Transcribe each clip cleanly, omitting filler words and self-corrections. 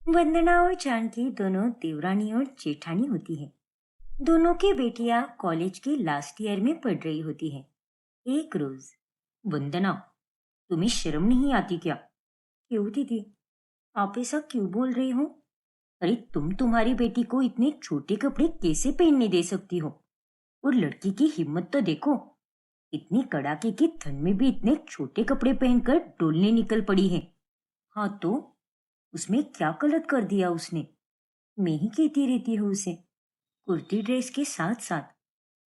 वंदना और जानकी दोनों देवरानी और जेठानी होती है। दोनों की बेटियां कॉलेज के लास्ट ईयर में पढ़ रही होती है। एक रोज, वंदना, तुम्हें शर्म नहीं आती क्या? क्यों दीदी, आप ऐसा क्यों बोल रही हो? अरे तुम तुम्हारी बेटी को इतने छोटे कपड़े कैसे पहनने दे सकती हो? और लड़की की हिम्मत तो देखो, इतनी कड़ाके की ठंड में भी इतने छोटे कपड़े पहनकर डोलने निकल पड़ी है। हाँ तो उसमें क्या गलत कर दिया उसने? मैं ही कहती रहती हूँ उसे, कुर्ती ड्रेस के साथ साथ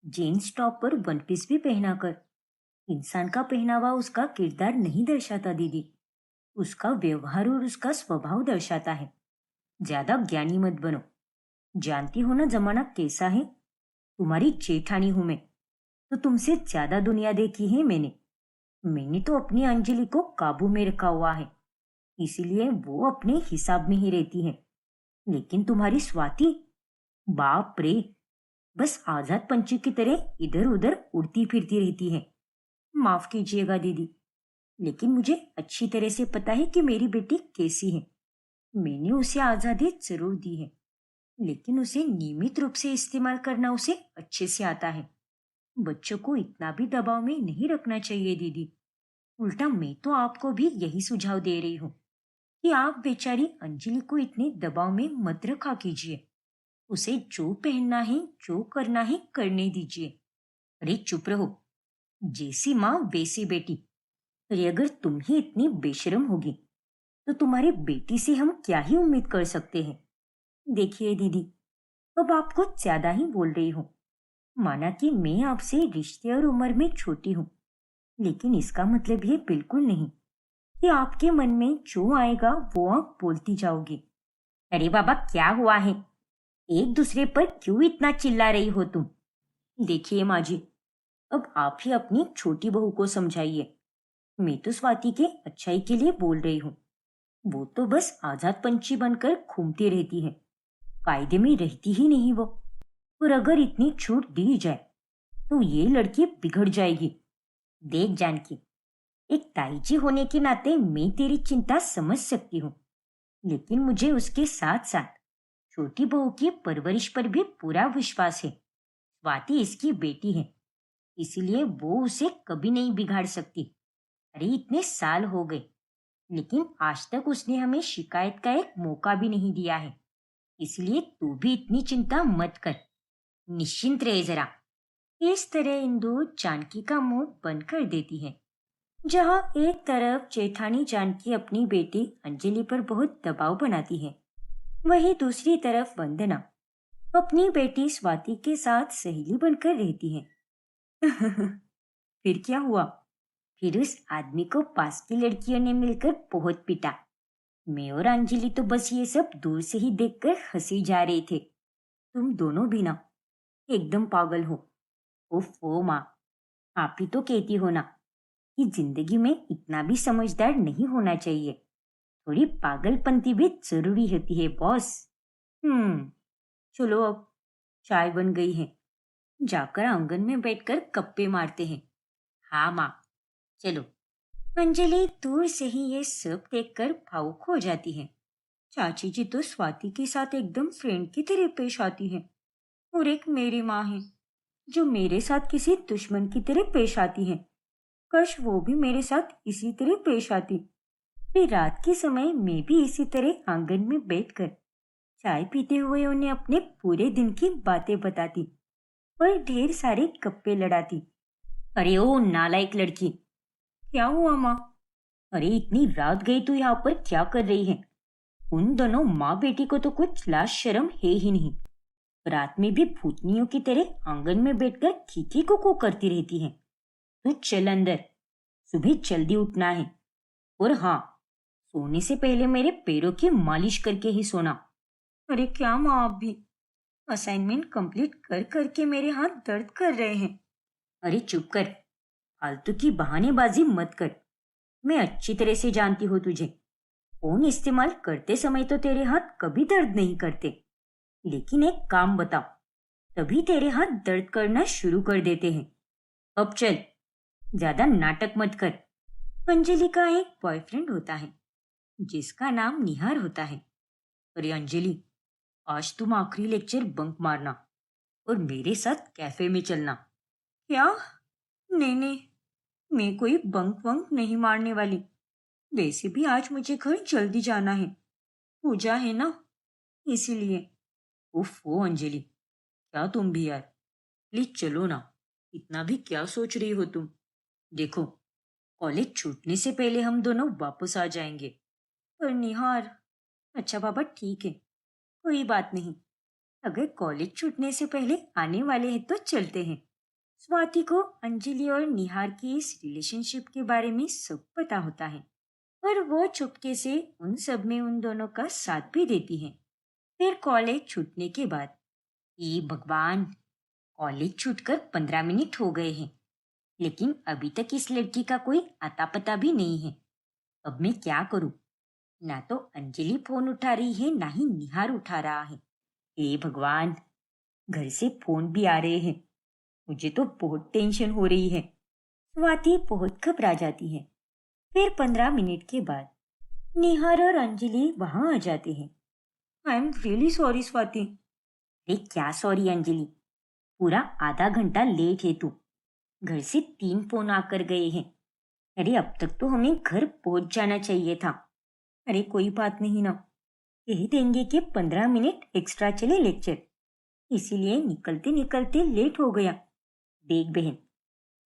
जीन्स टॉप पर वन पीस भी पहना कर। इंसान का पहनावा उसका किरदार नहीं दर्शाता दीदी, उसका व्यवहार और उसका स्वभाव दर्शाता है। ज्यादा ज्ञानी मत बनो। जानती हो ना जमाना कैसा है? तुम्हारी जेठानी हूं मैं, तो तुमसे ज्यादा दुनिया देखी है मैंने। मैंने तो अपनी अंजलि को काबू में रखा हुआ है, इसीलिए वो अपने हिसाब में ही रहती है। लेकिन तुम्हारी स्वाति, बाप रे, बस आजाद पंछी की तरह इधर उधर उड़ती फिरती रहती है। माफ कीजिएगा दीदी, लेकिन मुझे अच्छी तरह से पता है कि मेरी बेटी कैसी है। मैंने उसे आजादी जरूर दी है, लेकिन उसे नियमित रूप से इस्तेमाल करना उसे अच्छे से आता है। बच्चों को इतना भी दबाव में नहीं रखना चाहिए दीदी। उल्टा मैं तो आपको भी यही सुझाव दे रही हूँ कि आप बेचारी अंजलि को इतने दबाव में मत रखा कीजिए। उसे जो पहनना है, जो करना है, करने दीजिए। अरे चुप रहो, जैसी माँ वैसी बेटी। अरे अगर तुम ही इतनी बेशर्म होगी, तो तुम्हारी बेटी से हम क्या ही उम्मीद कर सकते हैं? देखिए दीदी, अब आप कुछ ज्यादा ही बोल रही हो। माना कि मैं आपसे रिश्ते और उम्र में छोटी हूँ, लेकिन इसका मतलब ये बिल्कुल नहीं कि आपके मन में जो आएगा वो आप बोलती जाओगी। अरे बाबा, क्या हुआ है? एक दूसरे पर क्यों इतना चिल्ला रही हो तुम? देखिए माँ जी, अब आप ही अपनी छोटी बहू को समझाइए। मैं तो स्वाति के अच्छाई के लिए बोल रही हूँ। वो तो बस आजाद पंछी बनकर घूमती रहती है, कायदे में रहती ही नहीं वो। और अगर इतनी छूट दी जाए तो ये लड़की बिगड़ जाएगी। देख जानकी, एक ताईजी होने के नाते मैं तेरी चिंता समझ सकती हूँ, लेकिन मुझे उसके साथ साथ छोटी बहू की परवरिश पर भी पूरा विश्वास है। स्वाति इसकी बेटी है, इसीलिए वो उसे कभी नहीं बिगाड़ सकती। अरे इतने साल हो गए, लेकिन आज तक उसने हमें शिकायत का एक मौका भी नहीं दिया है। इसलिए तू भी इतनी चिंता मत कर, निश्चिंत रहे जरा। इस तरह इंदु जानकी का मुंह बंद कर देती है। जहां एक तरफ जेठानी जानकी अपनी बेटी अंजलि पर बहुत दबाव बनाती है, वहीं दूसरी तरफ वंदना अपनी बेटी स्वाति के साथ सहेली बनकर रहती है। फिर क्या हुआ? फिर उस आदमी को पास की लड़कियों ने मिलकर बहुत पीटा। मैं और अंजलि तो बस ये सब दूर से ही देखकर हंसी जा रहे थे। तुम दोनों भी ना एकदम पागल हो। उफ ओ माँ, आप ही तो कहती हो ना कि जिंदगी में इतना भी समझदार नहीं होना चाहिए। थोड़ी पागलपंती भी जरूरी होती है बॉस। चलो अब चाय बन गई है, जाकर आंगन में बैठकर गप्पे मारते हैं। हाँ माँ, चलो। अंजलि दूर से ही ये सब देखकर भावुक हो जाती है। चाची जी तो स्वाति के साथ एकदम फ्रेंड की तरह पेश आती है, और एक मेरी माँ है जो मेरे साथ किसी दुश्मन की तरह पेश आती है। काश वो भी मेरे साथ इसी तरह पेश आती। फिर रात के समय मैं भी इसी तरह आंगन में बैठकर चाय पीते हुए उन्हें अपने पूरे दिन की बातें बताती और ढेर सारे गप्पे लड़ाती। अरे ओ नालायक लड़की! क्या हुआ माँ? अरे इतनी रात गई तो यहाँ पर क्या कर रही है? उन दोनों माँ बेटी को तो कुछ लाज शर्म है ही नहीं। रात में भी भूतनियों की तरह आंगन में बैठकर खीखी कुकू करती रहती है। तू चल अंदर, सुबह जल्दी उठना है। और हाँ, सोने से पहले मेरे पैरों की मालिश करके ही सोना। अरे क्या माँ, आप भी असाइनमेंट कंप्लीट कर करके मेरे हाथ दर्द कर रहे हैं। अरे चुप कर, फालतू की बहानेबाजी मत कर। मैं अच्छी तरह से जानती हूँ तुझे। फोन इस्तेमाल करते समय तो तेरे हाथ कभी दर्द नहीं करते, लेकिन एक काम बता, तभी तेरे हाथ दर्द करना शुरू कर देते हैं। अब चल, ज्यादा नाटक मत कर। अंजलि का एक बॉयफ्रेंड होता है जिसका नाम निहार होता है। अरे अंजलि, आज तुम आखिरी लेक्चर बंक मारना और मेरे साथ कैफे में चलना। क्या? नहीं नहीं, मैं कोई बंक वंक नहीं मारने वाली। वैसे भी आज मुझे घर जल्दी जाना है, पूजा है ना, इसीलिए। उफ ओ अंजलि, क्या तुम भी यार, प्लीज चलो ना। इतना भी क्या सोच रही हो तुम? देखो, कॉलेज छूटने से पहले हम दोनों वापस आ जाएंगे। पर निहार, अच्छा बाबा ठीक है, कोई बात नहीं। अगर कॉलेज छूटने से पहले आने वाले हैं तो चलते हैं। स्वाति को अंजलि और निहार की इस रिलेशनशिप के बारे में सब पता होता है, पर वो चुपके से उन सब में उन दोनों का साथ भी देती है। फिर कॉलेज छूटने के बाद, ये भगवान, कॉलेज छूटकर 15 मिनट हो गए हैं, लेकिन अभी तक इस लड़की का कोई आता पता भी नहीं है। अब मैं क्या करूं? ना तो अंजलि फोन उठा रही है, ना ही निहार उठा रहा है। हे भगवान, घर से फोन भी आ रहे हैं। मुझे तो बहुत टेंशन हो रही है। स्वाति बहुत घबरा जाती है। फिर 15 मिनट के बाद निहार और अंजलि वहां आ जाते हैं। I am really sorry Swati. अरे क्या सॉरी अंजलि, पूरा आधा घंटा लेट है तू। घर से 3 फोन आकर गए हैं। अरे अब तक तो हमें घर पहुंच जाना चाहिए था। अरे कोई बात नहीं ना, कह देंगे कि 15 मिनट एक्स्ट्रा चले लेक्चर, इसीलिए निकलते निकलते लेट हो गया। देख बहन,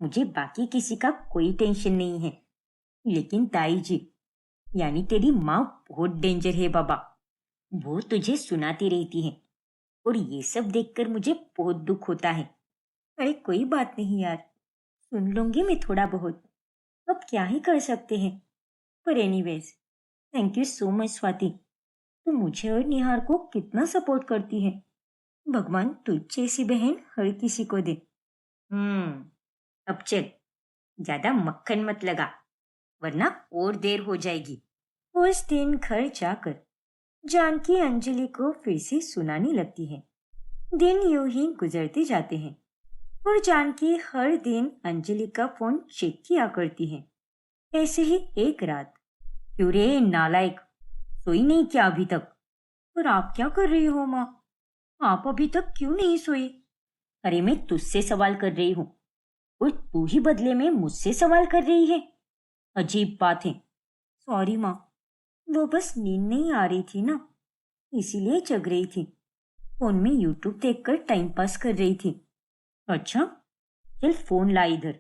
मुझे बाकी किसी का कोई टेंशन नहीं है, लेकिन ताई जी, यानी तेरी माँ बहुत डेंजर है बाबा। वो तुझे सुनाती रहती है और ये सब देखकर मुझे बहुत दुख होता है। अरे कोई बात नहीं यार, सुन लूंगी मैं थोड़ा बहुत। अब क्या ही कर सकते हैं। पर anyways, thank you so much Swati. तू मुझे और निहार को कितना सपोर्ट करती है। भगवान तुझ जैसी बहन हर किसी को दे। अब चल, ज्यादा मक्खन मत लगा, वरना और देर हो जाएगी। उस दिन घर जाकर जानकी अंजलि को फिर से सुनाने लगती है। दिन यूं ही गुजरते जाते हैं और जानकी हर दिन अंजलि का फोन चेक किया करती है। ऐसे ही एक रात, क्यों रे नालायक, सोई नहीं क्या अभी तक? और आप क्या कर रही हो माँ? आप अभी तक क्यों नहीं सोई? अरे मैं तुझसे सवाल कर रही हूँ और तू ही बदले में मुझसे सवाल कर रही है। अजीब बात है। सॉरी माँ, वो बस नींद नहीं आ रही थी ना, इसीलिए जग रही थी। फोन में यूट्यूब देखकर टाइम पास कर रही थी। अच्छा, चल फोन ला इधर।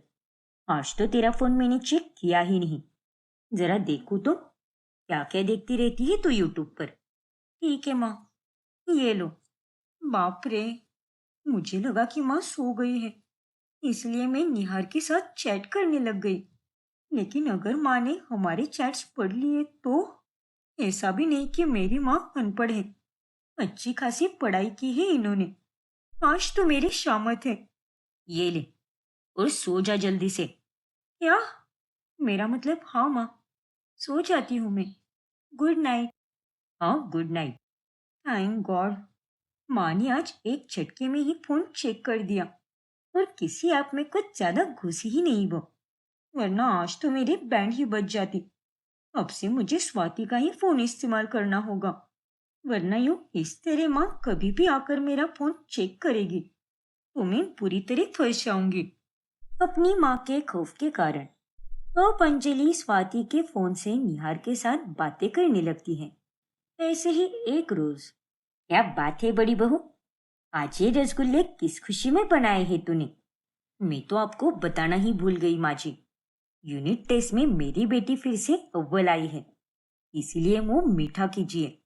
आज तो तेरा फोन मैंने चेक किया ही नहीं। जरा देखूं तो क्या क्या देखती रहती है तू यूट्यूब पर। ठीक है माँ, ये लो। बाप रे, मुझे लगा कि माँ सो गई है, इसलिए मैं निहार के साथ चैट करने लग गई। लेकिन अगर माँ ने हमारे चैट्स पढ़ लिए तो? ऐसा भी नहीं कि मेरी माँ अनपढ़ है, अच्छी खासी पढ़ाई की है इन्होंने। आज तो मेरी शामत है। ये ले और सो जा जल्दी से। क्या? मेरा मतलब हाँ माँ, सो जाती हूँ मैं। Good night. हाँ गुड नाइट। थैंक गॉड, माँ ने आज एक झटके में ही फोन चेक कर दिया और किसी ऐप में कुछ ज्यादा घुसी ही नहीं वो, वरना आज तो मेरी बैंड ही बज जाती। अब से मुझे स्वाति का ही फोन इस्तेमाल करना होगा, वरना यूं इस तरह माँ कभी भी आकर मेरा फोन चेक करेगी तो मैं पूरी तरह फंस जाऊंगी। अपनी माँ के खौफ के कारण तो अंजलि स्वाति के फोन से निहार के साथ बातें करने लगती है। ऐसे ही एक रोज, क्या बात है बड़ी बहू, आज ये रसगुल्ले किस खुशी में बनाए हैं तूने? मैं तो आपको बताना ही भूल गई माँ जी, यूनिट टेस्ट में मेरी बेटी फिर से अव्वल आई है, इसीलिए मुंह मीठा कीजिए।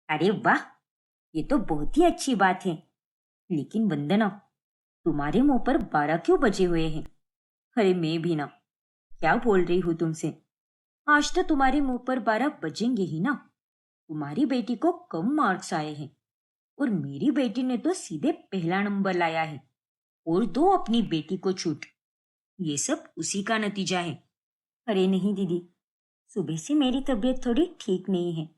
अरे वाह, ये तो बहुत ही अच्छी बात है। लेकिन वंदना, तुम्हारे मुंह पर 12 क्यों बजे हुए हैं? अरे मैं भी ना, क्या बोल रही हूँ तुमसे। आज तो तुम्हारे मुंह पर 12 बजेंगे ही ना। तुम्हारी बेटी को कम मार्क्स आए हैं और मेरी बेटी ने तो सीधे पहला नंबर लाया है और दो अपनी बेटी को छूट। ये सब उसी का नतीजा है। अरे नहीं दीदी, सुबह से मेरी तबीयत थोड़ी ठीक नहीं है,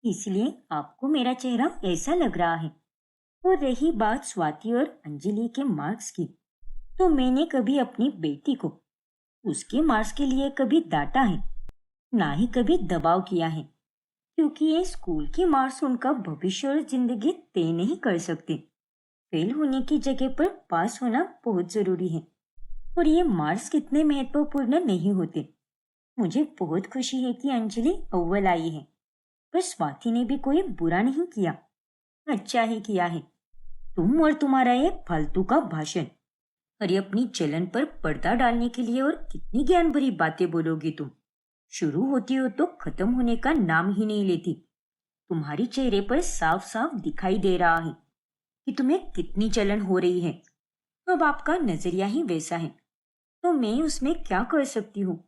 इसलिए आपको मेरा चेहरा ऐसा लग रहा है। और रही बात स्वाति और अंजलि के मार्क्स की, तो मैंने कभी अपनी बेटी को उसके मार्क्स के लिए कभी डांटा है, ना ही कभी दबाव किया है। क्योंकि ये स्कूल के मार्क्स उनका भविष्य और जिंदगी तय नहीं कर सकते। फेल होने की जगह पर पास होना बहुत जरूरी है और ये मार्क्स कितने महत्वपूर्ण नहीं होते। मुझे बहुत खुशी है कि अंजलि अव्वल आई है, पर स्वाति ने भी कोई बुरा नहीं किया, अच्छा ही किया है। तुम और तुम्हारा ये फालतू का भाषण, अरे अपनी जलन पर पर्दा डालने के लिए और कितनी ज्ञान भरी बातें बोलोगी तुम। शुरू होती हो तो खत्म होने का नाम ही नहीं लेती। तुम्हारी चेहरे पर साफ साफ दिखाई दे रहा है कि तुम्हें कितनी जलन हो रही है। अब आपका नजरिया ही वैसा है, तो मैं उसमें क्या कर सकती हूँ।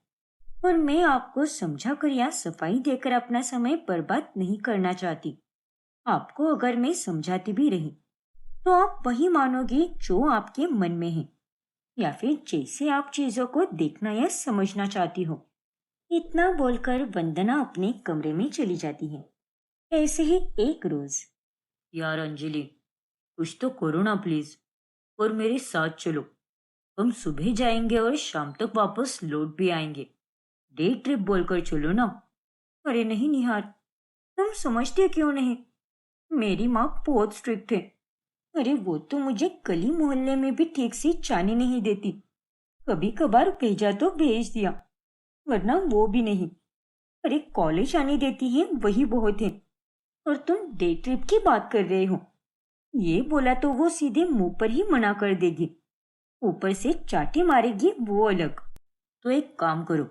और मैं आपको समझा कर या सफाई देकर अपना समय बर्बाद नहीं करना चाहती। आपको अगर मैं समझाती भी रही तो आप वही मानोगे जो आपके मन में है, या फिर जैसे आप चीजों को देखना या समझना चाहती हो। इतना बोलकर वंदना अपने कमरे में चली जाती है। ऐसे ही एक रोज, यार अंजलि, कुछ तो करो ना प्लीज, और मेरे साथ चलो। हम सुबह जाएंगे और शाम तक वापस लौट भी आएंगे। डे ट्रिप बोलकर चलो ना। अरे नहीं निहार, तुम समझते क्यों नहीं? मेरी माँ बहुत स्ट्रिक्ट है। अरे वो तो मुझे गली मोहल्ले में भी ठीक से जाने नहीं देती। कभी कभार भेजा तो भेज दिया, वरना वो भी नहीं। अरे कॉलेज आने देती है वही बहुत है। और तुम डे ट्रिप की बात कर रहे हो। ये बोला तो वो सीधे मुंह पर ही मना कर देगी, ऊपर से चाटी मारेगी वो अलग। तो एक काम करो,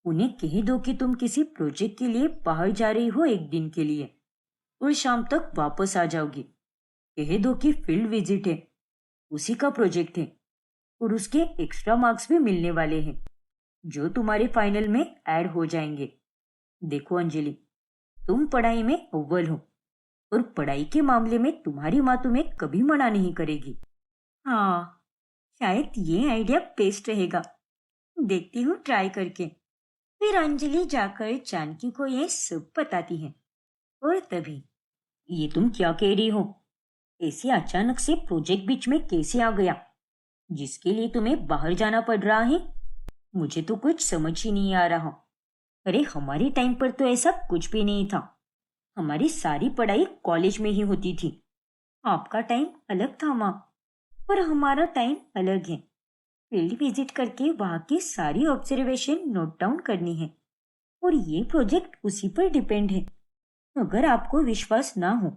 उन्हें कह दो कि तुम किसी प्रोजेक्ट के लिए बाहर जा रही हो एक दिन के लिए और शाम तक वापस आ जाओगी। कह दो कि फील्ड विजिट है, उसी का प्रोजेक्ट है और उसके एक्स्ट्रा मार्क्स भी मिलने वाले हैं जो तुम्हारे फाइनल में ऐड हो जाएंगे। देखो अंजलि, तुम पढ़ाई में अव्वल हो और पढ़ाई के मामले में तुम्हारी माँ तुम्हें कभी मना नहीं करेगी। हाँ, शायद ये आइडिया बेस्ट रहेगा। देखती हूँ ट्राई करके। फिर अंजलि जाकर जानकी को ये सब बताती है। और तभी, ये तुम क्या कह रही हो? ऐसे अचानक से प्रोजेक्ट बीच में कैसे आ गया, जिसके लिए तुम्हें बाहर जाना पड़ रहा है? मुझे तो कुछ समझ ही नहीं आ रहा। अरे हमारे टाइम पर तो ऐसा कुछ भी नहीं था। हमारी सारी पढ़ाई कॉलेज में ही होती थी। आपका टाइम अलग था माँ, पर हमारा टाइम अलग है। फील्ड विजिट करके वहाँ की सारी ऑब्जर्वेशन नोट डाउन करनी है और ये प्रोजेक्ट उसी पर डिपेंड है। अगर आपको विश्वास ना हो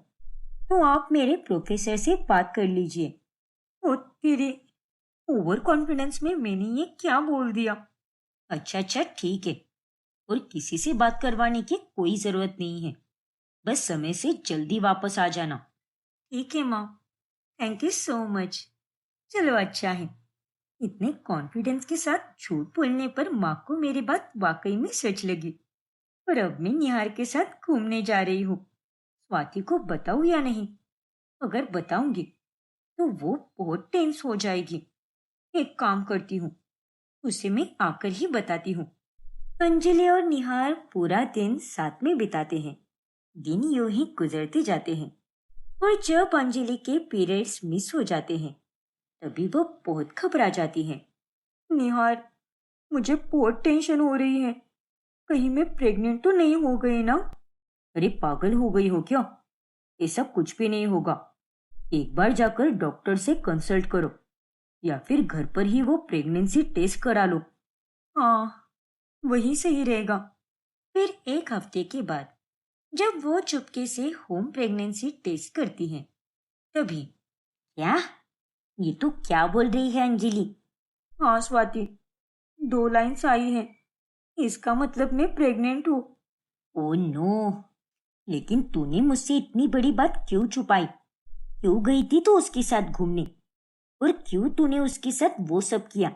तो आप मेरे प्रोफेसर से बात कर लीजिए। ओ तेरे, ओवर कॉन्फिडेंस में मैंने ये क्या बोल दिया? अच्छा अच्छा ठीक है, और किसी से बात करवाने की कोई जरूरत नहीं है। बस समय से जल्दी वापस आ जाना। ठीक है माँ, थैंक यू सो मच। चलो अच्छा है। इतने कॉन्फिडेंस के साथ झूठ बोलने पर माँ को मेरी बात वाकई में सच लगी। पर अब मैं निहार के साथ घूमने जा रही हूँ। स्वाति को बताऊँ या नहीं? अगर बताऊंगी तो वो बहुत टेंस हो जाएगी। एक काम करती हूँ, उसे मैं आकर ही बताती हूँ। अंजलि और निहार पूरा दिन साथ में बिताते हैं। दिन यूं ही गुजरते जाते हैं और जब अंजलि के पीरियड्स मिस हो जाते हैं तभी वो बहुत घबरा जाती है। निहार, मुझे बहुत टेंशन हो रही है। कहीं मैं प्रेग्नेंट तो नहीं हो गई ना? अरे पागल हो गई हो क्या? ऐसा कुछ भी नहीं होगा। एक बार जाकर डॉक्टर से कंसल्ट करो या फिर घर पर ही वो प्रेगनेंसी टेस्ट करा लो। हाँ, वही सही रहेगा। फिर एक हफ्ते के बाद जब वो चुपके से होम प्रेगनेंसी टेस्ट करती है तभी, क्या? ये तो क्या बोल रही है अंजलि? हाँ स्वाति, 2 लाइन्स आई हैं। इसका मतलब मैं प्रेग्नेंट हूँ। Oh no! लेकिन तूने मुझसे इतनी बड़ी बात क्यों छुपाई? क्यों गई थी तू उसके साथ घूमने? और क्यों तूने उसके साथ वो सब किया?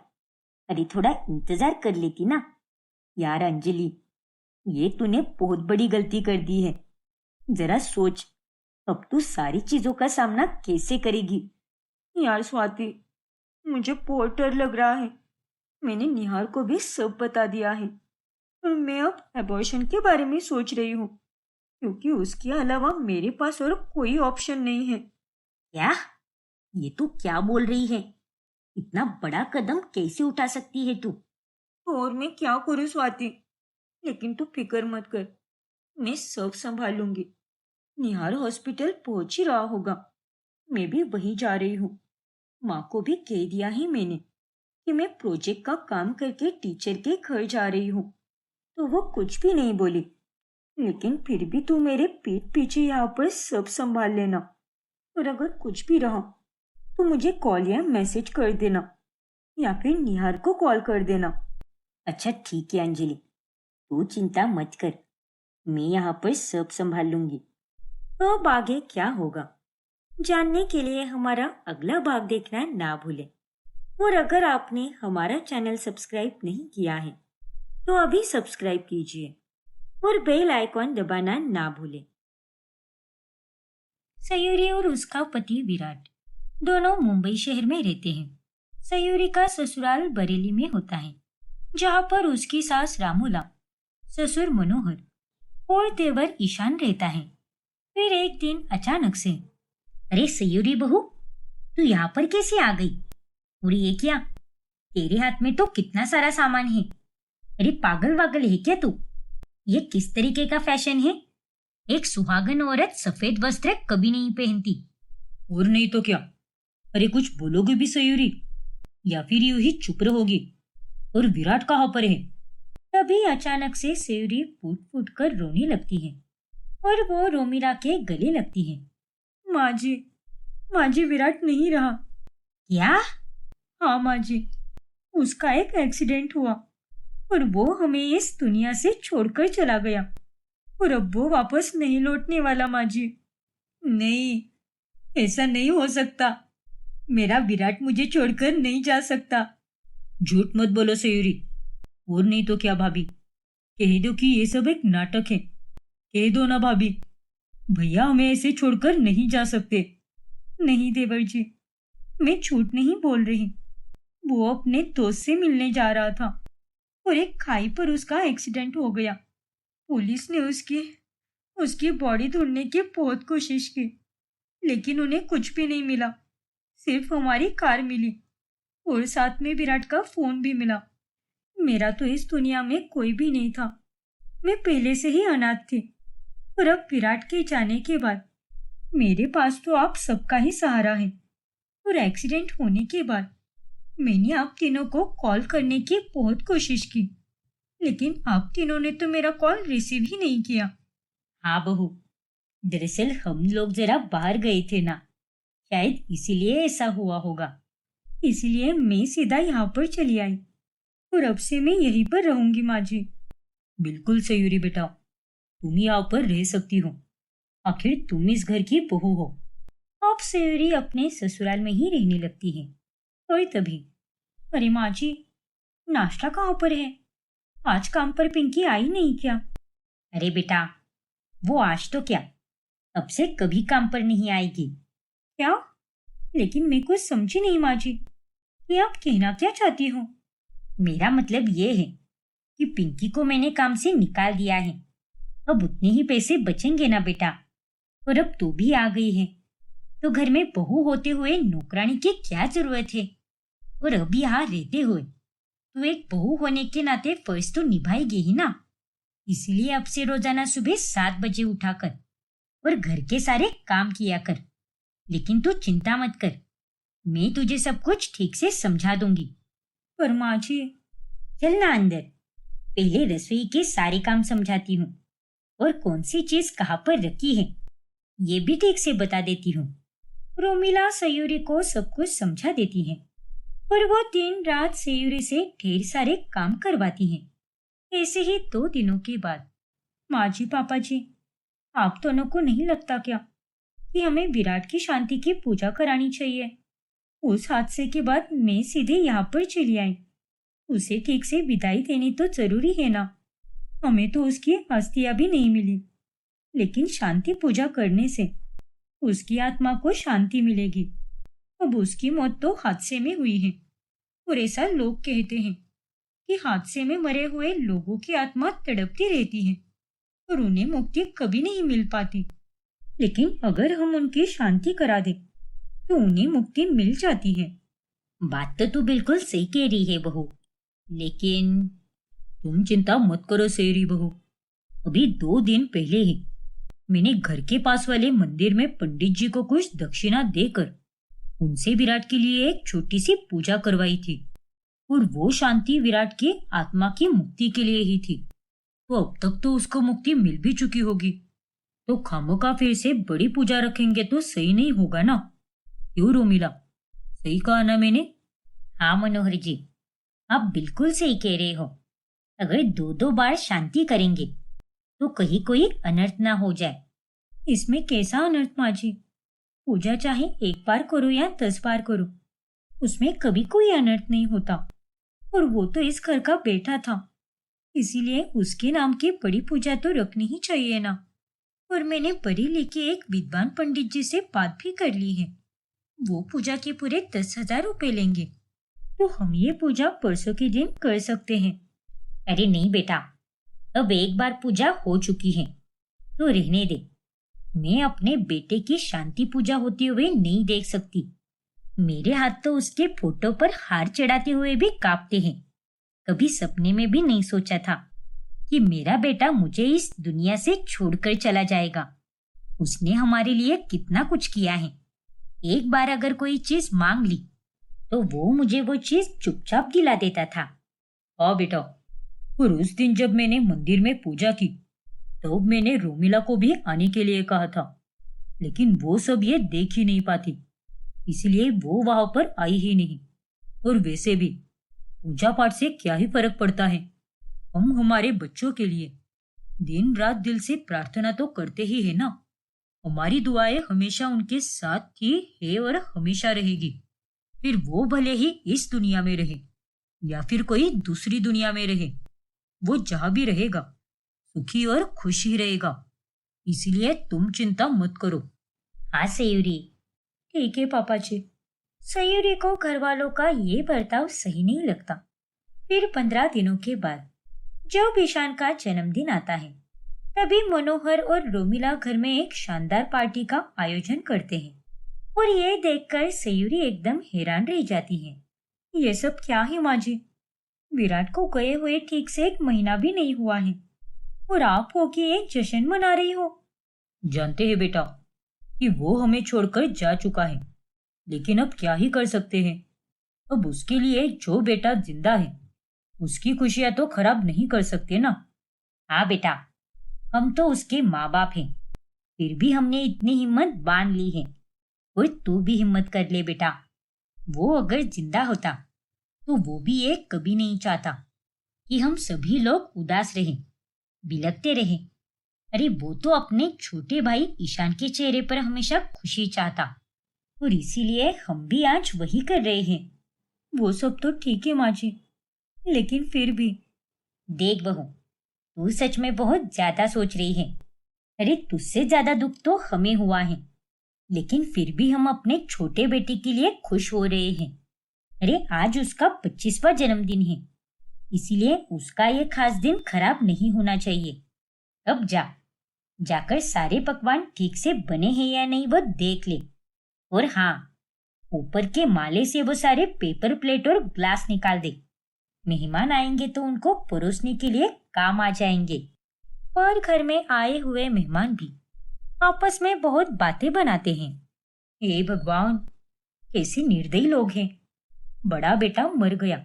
अरे थोड़ा इंतजार कर लेती ना। यार अंजलि, ये तूने बहुत बड़ी गलती कर दी है। जरा सोच, अब तू सारी चीजों का सामना कैसे करेगी? यार स्वाति, मुझे बहुत डर लग रहा है। मैंने निहार को भी सब बता दिया है और मैं अब अबॉर्शन के बारे में सोच रही हूँ, क्योंकि उसके अलावा मेरे पास और कोई ऑप्शन नहीं है। क्या? ये तू क्या बोल रही है? इतना बड़ा कदम कैसे उठा सकती है तू? और मैं क्या करूँ स्वाति? लेकिन तू फिक्र मत कर, मैं सब संभाल लूंगी। निहार हॉस्पिटल पहुंच ही रहा होगा। मैं भी वहीं जा रही हूँ। माँ को भी कह दिया ही मैंने कि मैं प्रोजेक्ट का काम करके टीचर के घर जा रही हूँ, तो वो कुछ भी नहीं बोली। लेकिन फिर भी तू मेरे पीठ पीछे यहाँ पर सब संभाल लेना, और अगर कुछ भी रहा तो मुझे कॉल या मैसेज कर देना, या फिर निहार को कॉल कर देना। अच्छा ठीक है अंजलि, तू चिंता मत कर, मैं यहाँ पर सब संभाल लूंगी। तो अब आगे क्या होगा, जानने के लिए हमारा अगला भाग देखना ना भूलें। और अगर आपने हमारा चैनल सब्सक्राइब नहीं किया है तो अभी सब्सक्राइब कीजिए और बेल आइकॉन दबाना ना भूलें। सयूरी और उसका पति विराट दोनों मुंबई शहर में रहते हैं। सयूरी का ससुराल बरेली में होता है, जहाँ पर उसकी सास रामूला, ससुर मनोहर और देवर ईशान रहता है। फिर एक दिन अचानक से, अरे सयूरी बहू, तू यहाँ पर कैसे आ गई? और ये क्या, तेरे हाथ में तो कितना सारा सामान है। अरे पागल वागल है क्या तू? ये किस तरीके का फैशन है? एक सुहागन औरत सफेद वस्त्र कभी नहीं पहनती। और नहीं तो क्या। अरे कुछ बोलोगे भी सयूरी, या फिर यूं ही चुप रहोगी? और विराट कहाँ पर है? तभी अचानक से सयूरी फूट फूट कर रोने लगती है और वो रोमिला के गले लगती है। माँ जी विराट नहीं रहा। क्या? हाँ माँ जी, उसका एक एक्सीडेंट हुआ और वो हमें इस दुनिया से छोड़कर चला गया, और अब वो वापस नहीं लौटने वाला माँ जी। नहीं, ऐसा नहीं हो सकता। मेरा विराट मुझे छोड़कर नहीं जा सकता। झूठ मत बोलो सयूरी। और नहीं तो क्या भाभी, कह दो कि ये सब एक नाटक है। कह दो ना भाभी, भैया हमें ऐसे छोड़कर नहीं जा सकते। नहीं देवर जी, मैं झूठ नहीं बोल रही। वो अपने दोस्त से मिलने जा रहा था और एक खाई पर उसका एक्सीडेंट हो गया। पुलिस ने उसकी उसकी बॉडी ढूंढने की बहुत कोशिश की, लेकिन उन्हें कुछ भी नहीं मिला। सिर्फ हमारी कार मिली और साथ में विराट का फोन भी मिला। मेरा तो इस दुनिया में कोई भी नहीं था। मैं पहले से ही अनाथ थी, और अब विराट के जाने के बाद मेरे पास तो आप सबका ही सहारा है। और एक्सीडेंट होने के बाद मैंने आप तीनों को कॉल करने की बहुत कोशिश की, लेकिन आप तीनों ने तो मेरा कॉल रिसीव ही नहीं किया। हाँ बहू, दरअसल हम लोग जरा बाहर गए थे ना, शायद इसीलिए ऐसा हुआ होगा। इसलिए मैं सीधा यहाँ पर चली आई, और अब से मैं यहीं पर रहूंगी माँ जी। बिल्कुल सयूरी बेटा, तुम यहाँ पर रह सकती हो। आखिर तुम इस घर की बहू हो। अब सयूरी अपने ससुराल में ही रहने लगती है। और तभी, अरे माँ जी, नाश्ता कहाँ पर है? आज काम पर पिंकी आई नहीं क्या? अरे बेटा, वो आज तो क्या, अब से कभी काम पर नहीं आएगी। क्या? लेकिन मैं कुछ समझी नहीं माँ जी, कि आप कहना क्या चाहती हो? मेरा मतलब ये है कि पिंकी को मैंने काम से निकाल दिया है। अब उतने ही पैसे बचेंगे ना बेटा। और अब तू भी आ गई है, तो घर में बहू होते हुए नौकरानी की क्या जरूरत है? और अब यहाँ रहते हुए तू एक बहू होने के नाते फर्ज तो निभाएगी ही ना। इसलिए अब से रोजाना सुबह 7 बजे उठाकर और घर के सारे काम किया कर। लेकिन तू चिंता मत कर, मैं तुझे सब कुछ ठीक से समझा दूंगी। पर माँ जी, चल ना अंदर, पहले रसोई के सारे काम समझाती हूँ, और कौन सी चीज कहाँ पर रखी है ये भी ठीक से बता देती हूँ। रोमिला सयूरी को सब कुछ समझा देती है, और वो दिन रात सयूरी से ढेर सारे काम करवाती है। ऐसे ही 2 दिनों के बाद, माँ जी पापा जी, आप दोनों को नहीं लगता क्या कि हमें विराट की शांति की पूजा करानी चाहिए? उस हादसे के बाद मैं सीधे यहाँ पर चली आई। उसे ठीक से विदाई देनी तो जरूरी है ना। हमें तो उसकी अस्थियां भी नहीं मिली, लेकिन शांति पूजा करने से उसकी आत्मा को शांति मिलेगी। अब उसकी मौत तो हादसे में हुई है, और ऐसा लोग कहते हैं कि हादसे में मरे हुए लोगों की आत्मा तड़पती रहती है और उन्हें मुक्ति कभी नहीं मिल पाती। लेकिन अगर हम उनकी शांति करा दे तो उन्हें मुक्ति मिल जाती है। बात तो तू बिल्कुल सही कह रही है बहू, लेकिन तुम चिंता मत करो सेरी बहू। अभी 2 दिन पहले ही मैंने घर के पास वाले मंदिर में पंडित जी को कुछ दक्षिणा देकर उनसे विराट के लिए एक छोटी सी पूजा करवाई थी। और वो शांति विराट की आत्मा की मुक्ति के लिए ही थी। तो अब तक तो उसको मुक्ति मिल भी चुकी होगी, तो खामोखा फिर से बड़ी पूजा रखेंगे तो सही नहीं होगा ना। क्यों रोमिला, सही कहा ना मैंने? हाँ मनोहर जी, आप बिल्कुल सही कह रहे हो। अगर 2-2 बार शांति करेंगे तो कहीं कोई अनर्थ ना हो जाए। इसमें कैसा अनर्थ माँ जी? पूजा चाहे 1 बार करो या 10 बार करो, उसमें कभी कोई अनर्थ नहीं होता। और वो तो इस घर का बेटा था, इसीलिए उसके नाम की बड़ी पूजा तो रखनी ही चाहिए ना। और मैंने बरेली के एक विद्वान पंडित जी से बात भी कर ली है। वो पूजा के पूरे 10,000 रुपए लेंगे, तो हम ये पूजा परसों के दिन कर सकते हैं। अरे नहीं बेटा, अब 1 बार पूजा हो चुकी है तो रहने दे। मैं अपने बेटे की शांति पूजा होते हुए नहीं देख सकती। मेरे हाथ तो उसके फोटो पर हार चढ़ाते हुए भी कांपते हैं। कभी सपने में भी नहीं सोचा था कि मेरा बेटा मुझे इस दुनिया से छोड़कर चला जाएगा। उसने हमारे लिए कितना कुछ किया है। 1 बार अगर कोई चीज मांग ली तो वो मुझे वो चीज चुपचाप दिला देता था। हाँ बेटा, और उस दिन जब मैंने मंदिर में पूजा की तो मैंने रोमिला को भी आने के लिए कहा था, लेकिन वो सब ये देख ही नहीं पाती, इसलिए वो वहां पर आई ही नहीं। और वैसे भी पूजा पाठ से क्या ही फर्क पड़ता है। हम हमारे बच्चों के लिए दिन रात दिल से प्रार्थना तो करते ही है ना। हमारी दुआएं हमेशा उनके साथ ही है और हमेशा रहेगी। फिर वो भले ही इस दुनिया में रहे या फिर कोई दूसरी दुनिया में रहे, वो जहां भी रहेगा सुखी और खुश ही रहेगा। इसलिए तुम चिंता मत करो। हाँ सयूरी, ठीक है पापा जी। सयूरी को घर वालों का ये बर्ताव सही नहीं लगता। फिर 15 दिनों के बाद जब ईशान का जन्मदिन आता है, तभी मनोहर और रोमिला घर में एक शानदार पार्टी का आयोजन करते हैं। और ये देखकर सयूरी एकदम हैरान रह जाती है। ये सब क्या है माँ जी? विराट को गए हुए ठीक से 1 महीना भी नहीं हुआ है और आप हो कि एक जश्न मना रही हो। जानते हैं बेटा कि वो हमें छोड़कर जा चुका है, लेकिन अब क्या ही कर सकते हैं। अब उसके लिए जो बेटा जिंदा है उसकी खुशियां तो खराब नहीं कर सकते ना। हाँ बेटा, हम तो उसके माँ बाप हैं, फिर भी हमने इतनी हिम्मत बांध ली है। और तू भी हिम्मत कर ले बेटा। वो अगर जिंदा होता तो वो भी ये कभी नहीं चाहता कि हम सभी लोग उदास रहें, बिलखते रहें। अरे वो तो अपने छोटे भाई ईशान के चेहरे पर हमेशा खुशी चाहता, और इसीलिए हम भी आज वही कर रहे हैं। वो सब तो ठीक है माँ जी, लेकिन फिर भी। देख बहू, तू सच में बहुत ज्यादा सोच रही है। अरे तुझसे ज्यादा दुख तो हमें हुआ है, लेकिन फिर भी हम अपने छोटे बेटे के लिए खुश हो रहे हैं। अरे आज उसका 25वां जन्मदिन है, इसीलिए उसका ये खास दिन खराब नहीं होना चाहिए। अब जाकर सारे पकवान ठीक से बने हैं या नहीं वो देख ले। और हाँ, ऊपर के माले से वो सारे पेपर प्लेट और ग्लास निकाल दे। मेहमान आएंगे तो उनको परोसने के लिए काम आ जाएंगे। पर घर में आए हुए मेहमान भी आपस में बहुत बातें बनाते हैं। हे भगवान, कैसे निर्दयी लोग हैं। बड़ा बेटा मर गया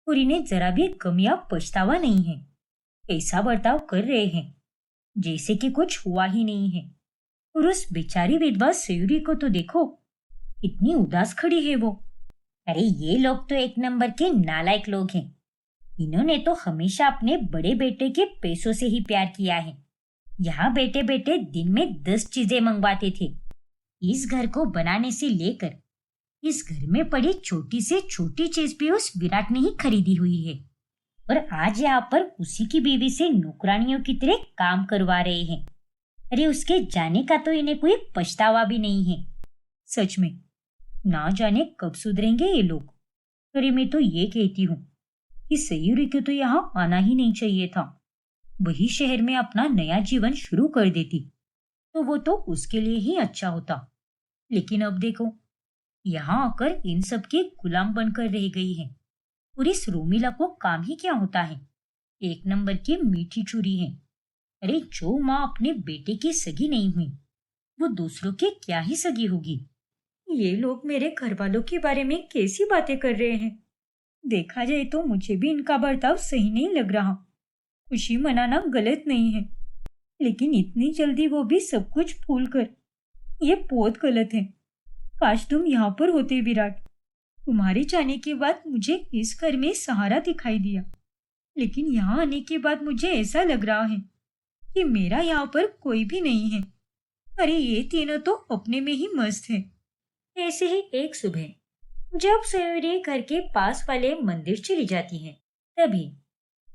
और इन्हें जरा भी गम या पछतावा नहीं है। ऐसा बर्ताव कर रहे हैं जैसे कि कुछ हुआ ही नहीं है। और उस बेचारी विधवा सयूरी को तो देखो, कितनी उदास खड़ी है वो। अरे ये लोग तो एक नंबर के नालायक लोग हैं। इन्होंने तो हमेशा अपने बड़े बेटे के पैसों से ही प्यार किया है। यहाँ बेटे बेटे दिन में 10 चीजें मंगवाते थे। इस घर को बनाने से लेकर इस घर में पड़ी छोटी से छोटी चीज भी उस विराट ने ही खरीदी हुई है। और आज यहाँ पर उसी की बीवी से नौकरानियों की तरह काम करवा रहे हैं। अरे उसके जाने का तो इन्हें कोई पछतावा भी नहीं है। सच में ना जाने कब सुधरेंगे ये लोग। अरे मैं तो ये कहती हूँ कि सयूरी को तो यहाँ आना ही नहीं चाहिए था। वही शहर में अपना नया जीवन शुरू कर देती तो वो तो उसके लिए ही अच्छा होता। लेकिन अब देखो, यहाँ आकर इन सब के गुलाम बनकर रह गई है। और इस रोमिला को काम ही क्या होता है। एक नंबर की मीठी चूरी है। अरे जो माँ अपने बेटे की सगी नहीं हुई, वो दूसरों के क्या ही सगी होगी। ये लोग मेरे घर वालों के बारे में कैसी बातें कर रहे हैं। देखा जाए तो मुझे भी इनका बर्ताव सही नहीं लग रहा। खुशी मनाना गलत नहीं है, लेकिन इतनी जल्दी वो भी सब कुछ भूल कर, ये बहुत गलत है। काश तुम यहाँ पर होते विराट। तुम्हारे जाने के बाद मुझे इस घर में सहारा दिखाई दिया, लेकिन यहाँ आने के बाद मुझे ऐसा लग रहा है कि मेरा यहाँ पर कोई भी नहीं है। अरे ये तीनों तो अपने में ही मस्त है। ऐसे ही एक सुबह जब सवेरे घर के पास वाले मंदिर चली जाती है, तभी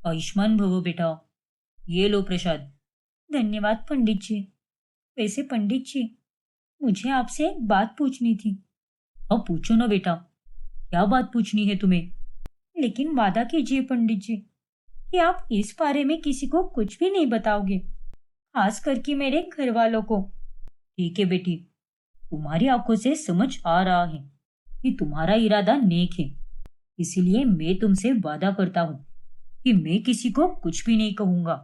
आयुष्मान भवो बेटा, ये लो प्रसाद। धन्यवाद पंडित जी। वैसे पंडित जी, मुझे आपसे एक बात पूछनी थी। अब पूछो ना बेटा, क्या बात पूछनी है तुम्हें? लेकिन वादा कीजिए पंडित जी कि आप इस बारे में किसी को कुछ भी नहीं बताओगे, खास करके मेरे घर वालों को। ठीक है बेटी, तुम्हारी आंखों से समझ आ रहा है कि तुम्हारा इरादा नेक है, इसीलिए मैं तुमसे वादा करता हूँ कि मैं किसी को कुछ भी नहीं कहूंगा।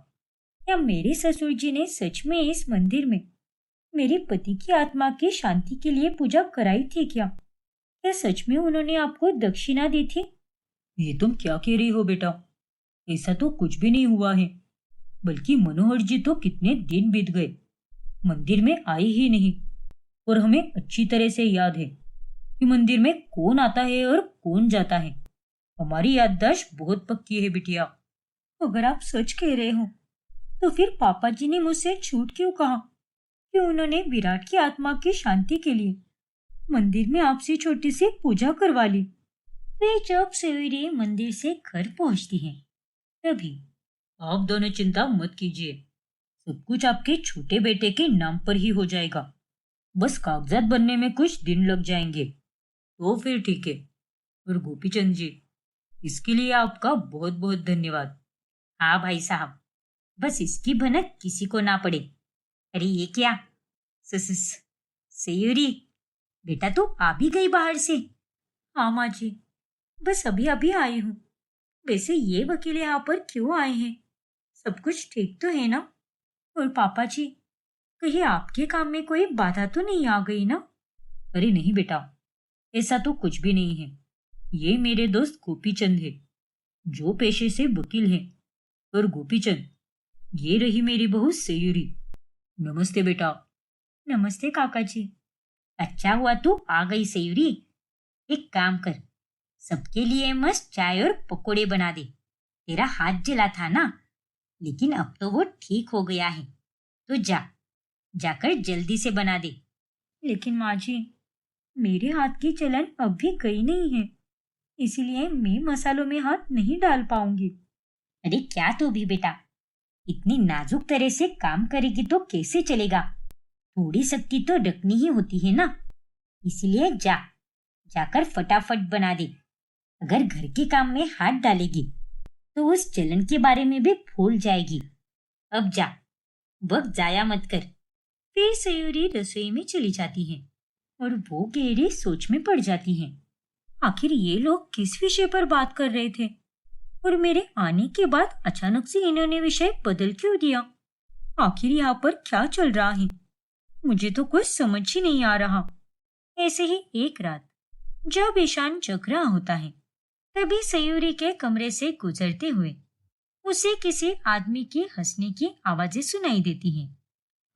क्या मेरे ससुर जी ने सच में इस मंदिर में मेरे पति की आत्मा की शांति के लिए पूजा कराई थी क्या? क्या सच में उन्होंने आपको दक्षिणा दी थी? ये तुम क्या कह रही हो बेटा? ऐसा तो कुछ भी नहीं हुआ है। बल्कि मनोहर जी तो कितने दिन बीत गए, मंदिर में आए ही नहीं। और हमें अच्छी तरह से याद है कि मंदिर में कौन आता है और कौन जाता है। हमारी याददाश्त बहुत पक्की है बिटिया। अगर आप सच कह रहे हो तो फिर पापा जी ने मुझसे झूठ क्यों कहा कि उन्होंने विराट की आत्मा की शांति के लिए मंदिर में आपसे छोटी सी पूजा करवा ली? वे जब सवेरे मंदिर से घर पहुंचती हैं, तभी आप दोनों चिंता मत कीजिए, सब कुछ आपके छोटे बेटे के नाम पर ही हो जाएगा। बस कागजात बनने में कुछ दिन लग जाएंगे, तो फिर ठीक है। और गोपीचंद जी, इसके लिए आपका बहुत बहुत धन्यवाद। हाँ भाई साहब, बस इसकी भनक किसी को ना पड़े। अरे ये क्या? सयूरी, बेटा तू आ भी गई बाहर से? हाँ माँ जी, बस अभी अभी आई हूँ। वैसे ये वकील यहाँ पर क्यों आए हैं? सब कुछ ठीक तो है ना? और पापा जी, कहीं आपके काम में कोई बाधा तो नहीं आ गई ना? अरे नहीं बेटा, ऐसा तो कुछ भी नहीं है। ये मेरे दोस्त गोपीचंद है, जो पेशे से वकील हैं। और गोपीचंद, ये रही मेरी बहू सयूरी। नमस्ते बेटा। नमस्ते काका जी। अच्छा हुआ तू आ गई सयूरी। एक काम कर, सबके लिए मस्त चाय और पकोड़े बना दे। तेरा हाथ जला था ना, लेकिन अब तो वो ठीक हो गया है। तो जाकर जल्दी से बना दे। लेकिन माँ जी, मेरे हाथ की जलन अब भी गई नहीं है, इसीलिए मैं मसालों में हाथ नहीं डाल पाऊंगी। अरे क्या तू भी बेटा, इतनी नाजुक तरह से काम करेगी तो कैसे चलेगा? थोड़ी शक्ति तो रखनी ही होती है ना, इसलिए जाकर फटाफट बना दे। अगर घर के काम में हाथ डालेगी तो उस जलन के बारे में भी भूल जाएगी। अब जा, वक्त जाया मत कर। फिर सयूरी रसोई में चली जाती है और वो गहरी सोच में पड़ जाती है। आखिर ये लोग किस विषय पर बात कर रहे थे और मेरे आने के बाद अचानक से इन्होंने विषय बदल क्यों दिया? आखिर यहाँ पर क्या चल रहा है, मुझे तो कुछ समझ ही नहीं आ रहा। ऐसे ही एक रात जब ईशान जग रहा होता है, तभी सयूरी के कमरे से गुजरते हुए उसे किसी आदमी की हंसने की आवाजें सुनाई देती हैं।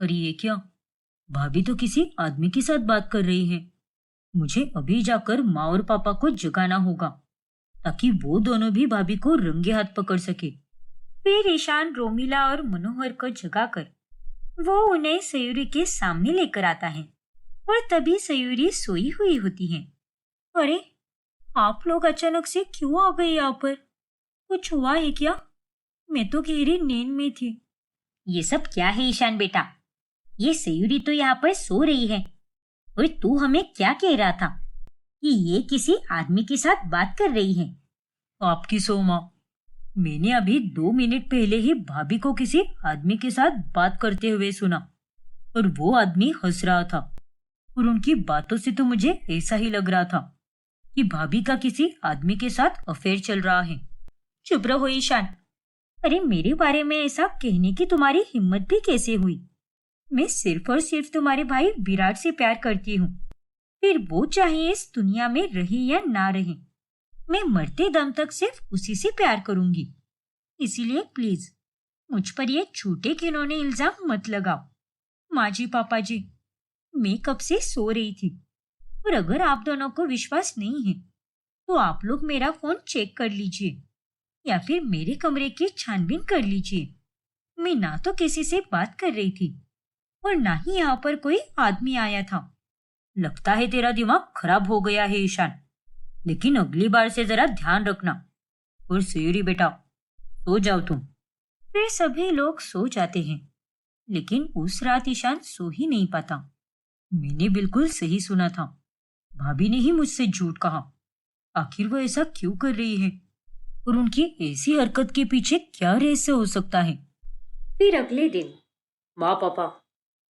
और ये क्या, भाभी तो किसी आदमी के साथ बात कर रही है। मुझे अभी जाकर माँ और पापा को जगाना होगा, ताकि वो दोनों भी भाभी को रंगे हाथ पकड़ सके। फिर ईशान रोमिला और मनोहर को जगाकर वो उन्हें सयूरी के सामने लेकर आता है और तभी सयूरी सोई हुई होती है। अरे, आप लोग अचानक से क्यों आ गए यहाँ पर? कुछ हुआ है क्या? मैं तो गहरी नींद में थी। ये सब क्या है ईशान बेटा? ये सयूरी तो यहाँ पर सो रही है और तू हमें क्या कह रहा था कि ये किसी आदमी के साथ बात कर रही है? आपकी सो माँ, मैंने अभी 2 मिनट पहले ही भाभी को किसी आदमी के साथ बात करते हुए सुना और वो आदमी हंस रहा था और उनकी बातों से तो मुझे ऐसा ही लग रहा था कि भाभी का किसी आदमी के साथ अफेयर चल रहा है। चुप रहो ईशान, अरे मेरे बारे में ऐसा कहने की तुम्हारी हिम्मत भी कैसे हुई? मैं सिर्फ और सिर्फ तुम्हारे भाई विराट से प्यार करती हूँ। फिर वो चाहे इस दुनिया में रहे या ना रहे, मैं मरते दम तक सिर्फ उसी से प्यार करूंगी। इसीलिए प्लीज मुझ पर ये झूठे घिनौने इल्जाम मत लगाओ। माँ जी, पापा जी, मैं कब से सो रही थी, और अगर आप दोनों को विश्वास नहीं है तो आप लोग मेरा फोन चेक कर लीजिए या फिर मेरे कमरे की छानबीन कर लीजिए। मैं ना तो किसी से बात कर रही थी और ना ही यहाँ पर कोई आदमी आया था। लगता है तेरा दिमाग खराब हो गया है ईशान, लेकिन अगली बार से जरा ध्यान रखना। और सयूरी बेटा, सो जाओ तुम। फिर सभी लोग सो जाते हैं, लेकिन उस रात ईशान सो ही नहीं पाता। मैंने बिल्कुल सही सुना था, भाभी ने ही मुझसे झूठ कहा। आखिर वो ऐसा क्यों कर रही है और उनकी ऐसी हरकत के पीछे क्या रहस्य हो सकता है? फिर अगले दिन, माँ पापा,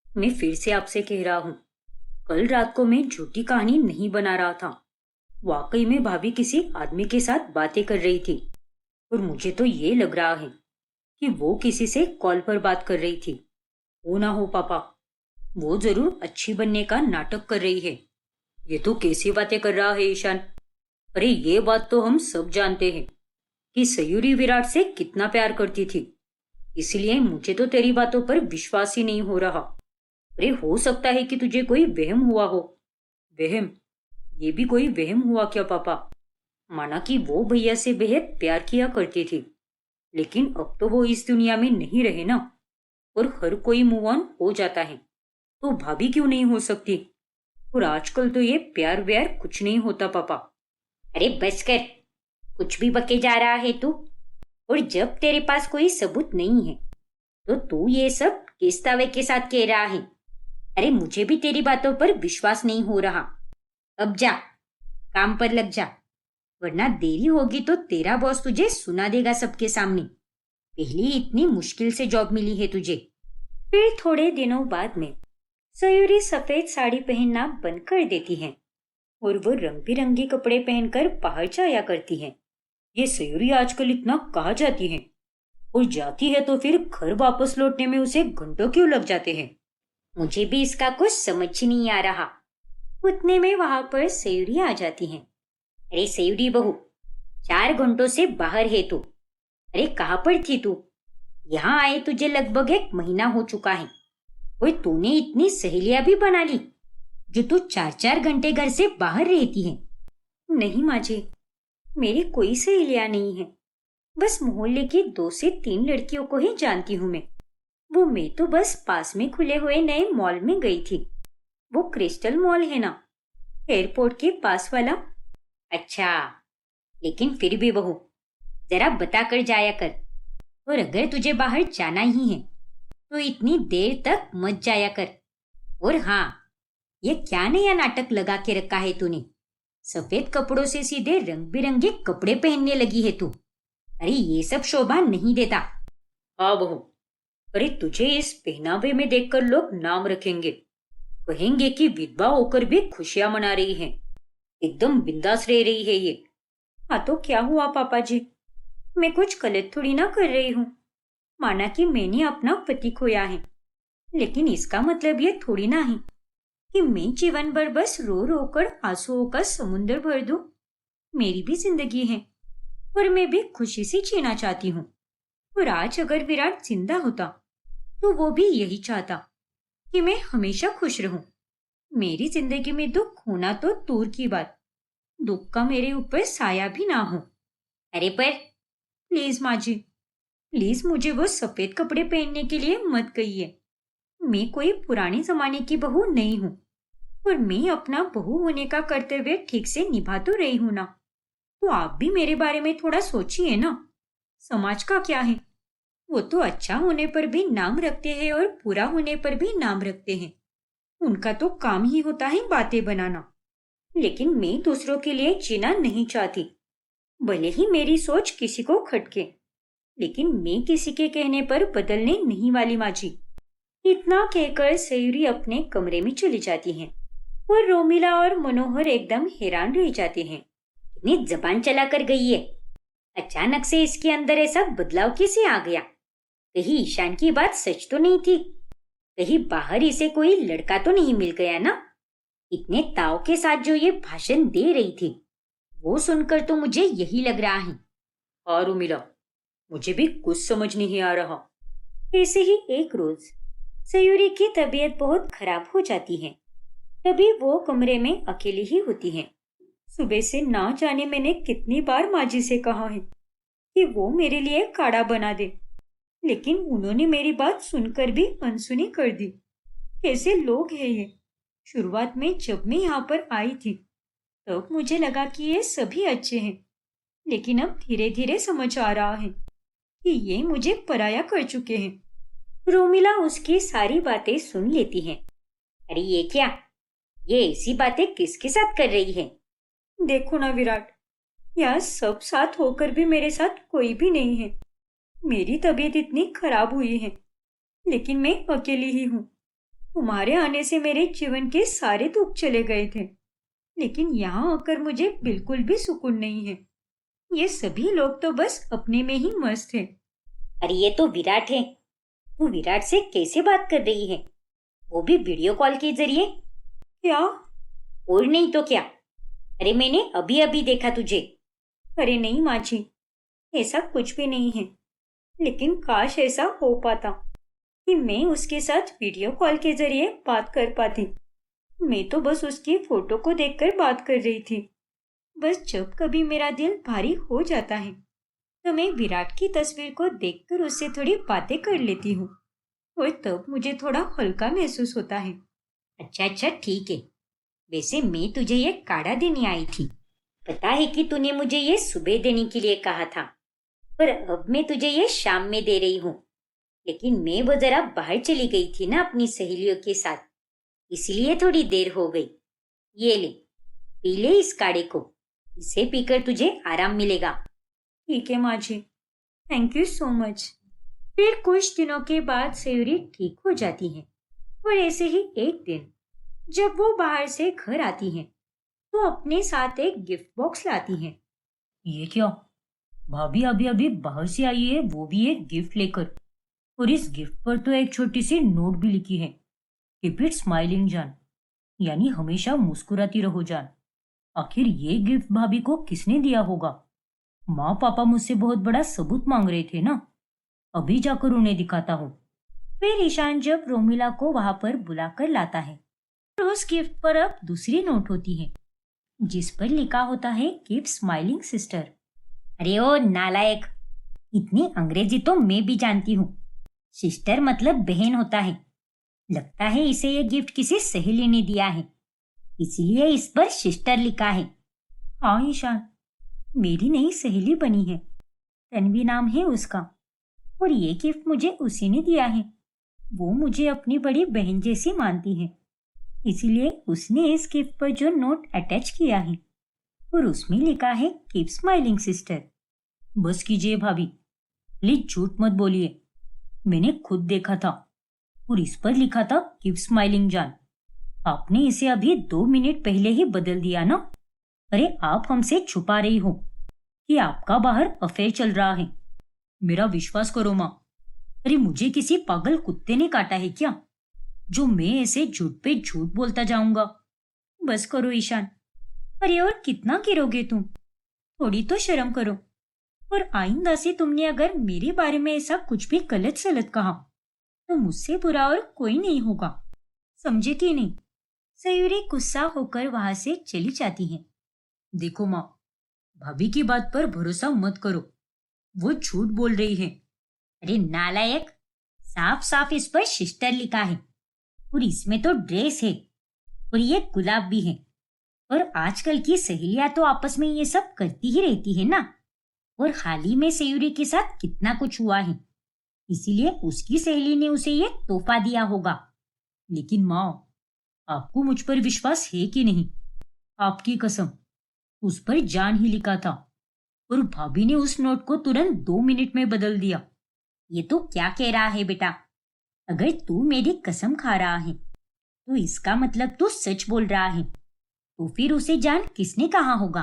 मैं फिर से आपसे कह रहा हूँ, कल रात को मैं झूठी कहानी नहीं बना रहा था। वाकई में भाभी किसी आदमी के साथ बातें कर रही थी और मुझे तो ये लग रहा है कि वो किसी से कॉल पर बात कर रही थी। वो ना हो पापा, वो जरूर अच्छी बनने का नाटक कर रही है। ये तो कैसी बातें कर रहा है ईशान? अरे ये बात तो हम सब जानते हैं कि सयूरी विराट से कितना प्यार करती थी, इसलिए मुझे तो तेरी बातों पर विश्वास ही नहीं हो रहा। अरे हो सकता है कि तुझे कोई वहम हुआ हो। वहम? ये भी कोई वहम हुआ क्या पापा? माना कि वो भैया से बेहद प्यार किया करती थी, लेकिन अब तो वो इस दुनिया में नहीं रहे ना, और हर कोई मूव ऑन हो जाता है, तो भाभी क्यों नहीं हो सकती? और आजकल तो ये प्यार व्यार कुछ नहीं होता पापा। अरे बस कर, कुछ भी बके जा रहा है तू। और जब तेरे पास कोई सबूत नहीं है तो तू ये सब किस दावे के साथ कह रहा है? अरे मुझे भी तेरी बातों पर विश्वास नहीं हो रहा। अब जा, काम पर लग जा, वरना देरी होगी तो तेरा बॉस तुझे सुना देगा सबके सामने। पहली इतनी मुश्किल से जॉब मिली है तुझे। फिर थोड़े दिनों बाद में सयूरी सफेद साड़ी पहनना बंद कर देती है और वो रंग बिरंगे कपड़े पहनकर बाहर जाया करती है। ये सयूरी आजकल इतना कहाँ जाती है, और जाती है तो फिर घर वापस लौटने में उसे घंटों क्यों लग जाते हैं? मुझे भी इसका कुछ समझ ही नहीं आ रहा। उतने में वहां पर सयूरी आ जाती है। अरे सयूरी बहू, 4 घंटों से बाहर है तू। अरे कहाँ पर थी तू? यहाँ आए तुझे लगभग 1 महीना हो चुका है। ओए तूने इतनी सहेलियां भी बना ली जो तू 4-4 घंटे घर से बाहर रहती है? नहीं माँ जी, मेरी कोई सहेलियां नहीं है। बस मोहल्ले की 2 से 3 लड़कियों को ही जानती हूँ मैं। वो मैं तो बस पास में खुले हुए नए मॉल में गई थी। वो क्रिस्टल मॉल है ना, एयरपोर्ट के पास वाला। अच्छा, लेकिन फिर भी बहू, जरा बता कर जाया कर। और अगर तुझे बाहर जाना ही है तो इतनी देर तक मत जाया कर। और हाँ, ये क्या नया नाटक लगा के रखा है तूने? सफेद कपड़ों से सीधे रंग बिरंगे कपड़े पहनने लगी है तू। अरे ये सब शोभा नहीं देता। हाँ बहू, अरे तुझे इस पहनावे में देखकर लोग नाम रखेंगे, कहेंगे कि विधवा होकर भी खुशियां मना रही है, एकदम बिंदास रह रही है ये। हाँ तो क्या हुआ पापा जी, मैं कुछ गलत थोड़ी ना कर रही हूँ। माना कि मैंने अपना पति खोया है, लेकिन इसका मतलब ये थोड़ी ना है कि मैं जीवन भर बस रो रो कर आंसुओं का समुद्र भर दूं। मेरी भी जिंदगी है और मैं भी खुशी से जीना चाहती हूँ। और आज अगर विराट जिंदा होता तो वो भी यही चाहता कि मैं हमेशा खुश रहूं। मेरी जिंदगी में दुख होना तो दूर की बात, दुख का मेरे ऊपर साया भी ना हो। अरे पर प्लीज माँ जी, प्लीज मुझे वो सफेद कपड़े पहनने के लिए मत कहिए। मैं कोई पुराने जमाने की बहू नहीं हूँ, और मैं अपना बहू होने का कर्तव्य ठीक से निभा तो रही हूँ ना। तो आप भी मेरे बारे में थोड़ा सोचिए ना। समाज का क्या है, वो तो अच्छा होने पर भी नाम रखते हैं और बुरा होने पर भी नाम रखते हैं। उनका तो काम ही होता है बातें बनाना। लेकिन मैं दूसरों के लिए जीना नहीं चाहती, भले ही मेरी सोच किसी को खटके, लेकिन मैं किसी के कहने पर बदलने नहीं वाली माँ जी। इतना कहकर सयूरी अपने कमरे में चली जाती है और रोमिला और मनोहर एकदम हैरान रह जाते हैं। इतनी जबान चला कर गई है। अचानक से इसके अंदर ऐसा बदलाव कैसे आ गया? कहीं ईशान की बात सच तो नहीं थी? कहीं बाहर इसे कोई लड़का तो नहीं मिल गया ना? इतने ताव के साथ जो ये भाषण दे रही थी, वो सुनकर तो मुझे यही लग रहा है। और उर्मिला, मुझे भी कुछ समझ नहीं आ रहा। ऐसे ही एक रोज सयूरी की तबीयत बहुत खराब हो जाती है। तभी वो कमरे में अकेली ही होती है। सुबह से ना जाने मैंने कितनी बार माँ जी से कहा है कि वो मेरे लिए काढ़ा बना दे, लेकिन उन्होंने मेरी बात सुनकर भी अनसुनी कर दी। कैसे लोग हैं ये। शुरुआत में जब मैं यहाँ पर आई थी तब मुझे लगा कि ये सभी अच्छे हैं, लेकिन अब धीरे धीरे समझ आ रहा है कि ये मुझे पराया कर चुके हैं। रोमिला उसकी सारी बातें सुन लेती है। अरे ये क्या, ये ऐसी बातें किसके साथ कर रही है? देखो ना विराट, यहाँ सब साथ होकर भी मेरे साथ कोई भी नहीं है। मेरी तबीयत इतनी खराब हुई है, लेकिन मैं अकेली ही हूँ। तुम्हारे आने से मेरे जीवन के सारे दुख चले गए थे, लेकिन यहाँ आकर मुझे बिल्कुल भी सुकून नहीं है। ये सभी लोग तो बस अपने में ही मस्त हैं। अरे ये तो विराट है। तू विराट से कैसे बात कर रही है? वो भी वीडियो कॉल के जरिए? क्या? और नहीं तो क्या। अरे मैंने अभी अभी देखा तुझे। अरे नहीं माँ जी, ऐसा कुछ भी नहीं है, लेकिन काश ऐसा हो पाता कि मैं उसके साथ वीडियो कॉल के जरिए बात कर पाती। मैं तो बस उसकी फोटो को देखकर बात कर रही थी। बस जब कभी मेरा दिल भारी हो जाता है तो मैं विराट की तस्वीर को देखकर उससे थोड़ी बातें कर लेती हूँ, और तब मुझे थोड़ा हल्का महसूस होता है। अच्छा अच्छा ठीक है। वैसे मैं तुझे ये काढ़ा देने आई थी। पता है कि तूने मुझे ये सुबह देने के लिए कहा था, पर अब मैं तुझे ये शाम में दे रही हूँ। लेकिन मैं वो जरा बाहर चली गई थी ना अपनी सहेलियों के साथ, इसलिए थोड़ी देर हो गई। ये ले, पी ले इस काढ़े को। इसे पीकर तुझे आराम मिलेगा। ठीक है माँ जी, थैंक यू सो मच। फिर कुछ दिनों के बाद सयूरी ठीक हो जाती है, और ऐसे ही एक दिन जब वो बाहर से घर आती है तो अपने साथ एक गिफ्ट बॉक्स लाती है। ये क्या? भाभी अभी अभी बाहर से आई है, वो भी एक गिफ्ट लेकर। और इस गिफ्ट पर तो एक छोटी सी नोट भी लिखी है, कीप इट स्माइलिंग जान, यानी हमेशा मुस्कुराती रहो जान। आखिर ये गिफ्ट भाभी को किसने दिया होगा? माँ पापा मुझसे बहुत बड़ा सबूत मांग रहे थे ना, अभी जाकर उन्हें दिखाता हूँ। फिर ईशान जब रोमिला को वहां पर बुलाकर लाता है, तो उस गिफ्ट पर अब दूसरी नोट होती है, जिस पर लिखा होता है कीप स्माइलिंग सिस्टर। अरे ओ नालायक, इतनी अंग्रेजी तो मैं भी जानती हूँ। सिस्टर मतलब बहन होता है। लगता है इसे ये गिफ्ट किसी सहेली ने दिया है, इसलिए इस पर सिस्टर लिखा है। हाँ ईशान, मेरी नई सहेली बनी है, तन्वी नाम है उसका, और ये गिफ्ट मुझे उसी ने दिया है। वो मुझे अपनी बड़ी बहन जैसी मानती है, इसीलिए उसने इस गिफ्ट पर जो नोट अटैच किया है और उसमें लिखा है कीप स्माइलिंग सिस्टर। बस कीजिए भाभी, प्लीज झूठ मत बोलिए। मैंने खुद देखा था, और इस पर लिखा था कीप स्माइलिंग जान। आपने इसे अभी 2 मिनट पहले ही बदल दिया ना। अरे आप हमसे छुपा रही हो कि आपका बाहर अफेयर चल रहा है। मेरा विश्वास करो माँ। अरे मुझे किसी पागल कुत्ते ने काटा है क्या, जो मैं ऐसे झूठ पे झूठ बोलता जाऊंगा? बस करो ईशान। अरे और कितना गिरोगे तुम? थोड़ी तो शर्म करो। और आइंदा से तुमने अगर मेरे बारे में ऐसा कुछ भी गलत सलत कहा तो मुझसे बुरा और कोई नहीं होगा, समझे कि नहीं? सयूरी गुस्सा होकर वहां से चली जाती है। देखो माँ, भाभी की बात पर भरोसा मत करो, वो झूठ बोल रही है। अरे नालायक, साफ साफ इस पर सिस्टर लिखा है, और इसमें तो ड्रेस है, और ये गुलाब भी है। और आजकल की सहेलियां तो आपस में ये सब करती ही रहती है ना। और हाल ही में सयूरी के साथ कितना कुछ हुआ है, इसीलिए उसकी सहेली ने उसे ये तोहफा दिया होगा। लेकिन माँ, आपको मुझ पर विश्वास है कि नहीं? आपकी कसम, उस पर जान ही लिखा था, और भाभी ने उस नोट को तुरंत 2 मिनट में बदल दिया। ये तो क्या कह रहा है बेटा? अगर तू मेरी कसम खा रहा है तो इसका मतलब तू सच बोल रहा है। तो फिर उसे जान किसने कहा होगा?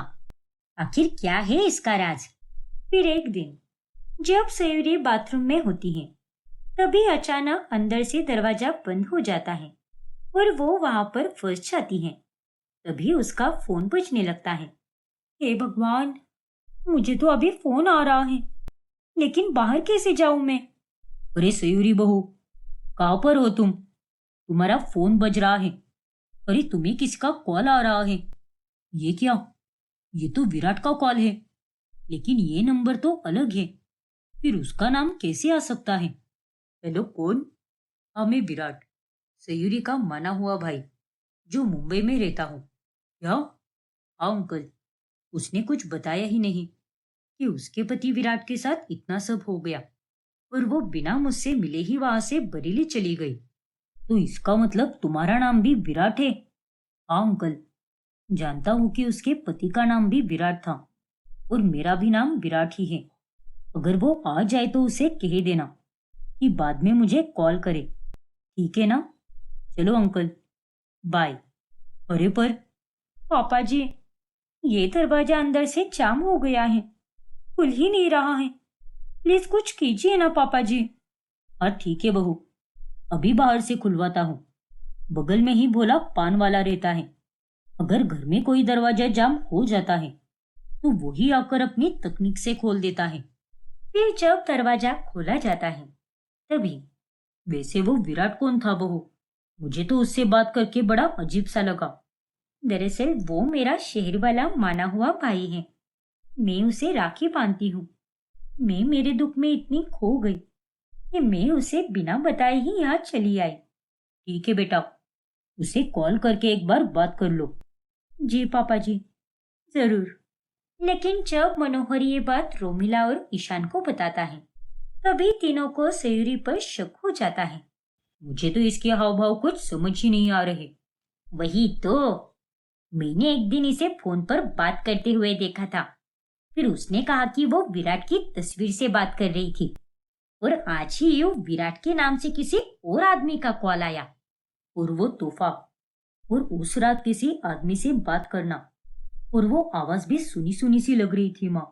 आखिर क्या है इसका राज? फिर एक दिन जब सयूरी बाथरूम में होती है, तभी अचानक अंदर से दरवाजा बंद हो जाता है और वो वहां पर फंस जाती है। तभी उसका फोन बजने लगता है। हे भगवान, मुझे तो अभी फोन आ रहा है, लेकिन बाहर कैसे जाऊं मैं? अरे सयूरी बहू, कहाँ पर हो तुम? तुम्हारा फोन बज रहा है। अरे तुम्हें किसका कॉल आ रहा है? ये क्या? ये तो विराट का कॉल है, लेकिन ये नंबर तो अलग है। फिर उसका नाम कैसे आ सकता है? हेलो, कौन? हाँ, मैं विराट, सयूरी का माना हुआ भाई, जो मुंबई में रहता हूँ। क्या? हाँ अंकल। उसने कुछ बताया ही नहीं कि उसके पति विराट के साथ इतना सब हो गया और वो बिना मुझसे मिले ही वहां से बरेली चली गई। तो इसका मतलब तुम्हारा नाम भी विराट है? हाँ अंकल, जानता हूँ कि उसके पति का नाम भी विराट था और मेरा भी नाम विराट ही है। अगर वो आ जाए तो उसे कह देना कि बाद में मुझे कॉल करे, ठीक है ना? चलो अंकल, बाय। अरे पर पापा जी, ये दरवाजा अंदर से जाम हो गया है, खुल ही नहीं रहा है। प्लीज कुछ कीजिए ना पापा जी। हाँ ठीक है बहू, अभी बाहर से खुलवाता हूँ। बगल में ही भोला पान वाला रहता है। अगर घर में कोई दरवाजा जाम हो जाता है तो वही आकर अपनी तकनीक से खोल देता है। फिर जब दरवाजा खोला जाता है, तभी वैसे वो विराट कौन था बहू? मुझे तो उससे बात करके बड़ा अजीब सा लगा। दरअसल वो मेरा शहर वाला माना हुआ भाई है। मैं उसे राखी बांधती हूँ। मैं मेरे दुख में इतनी खो गई कि मैं उसे बिना बताए ही यहाँ चली आई। ठीक है बेटा, उसे कॉल करके एक बार बात कर लो। जी पापा जी, जरूर। लेकिन जब मनोहर ये बात रोमिला और ईशान को बताता है, तभी तीनों को सयूरी पर शक हो जाता है। मुझे तो इसके हाव भाव कुछ समझ ही नहीं आ रहे। वही तो, मैंने एक दिन इसे फोन पर बात करते हुए देखा था। फिर उसने कहा कि वो विराट की तस्वीर से बात कर रही थी और आज ही यूं विराट के नाम से किसी और आदमी का कॉल आया और वो तोहफा, और उस रात किसी आदमी से बात करना, और वो आवाज भी सुनी सुनी सी लग रही थी। माँ,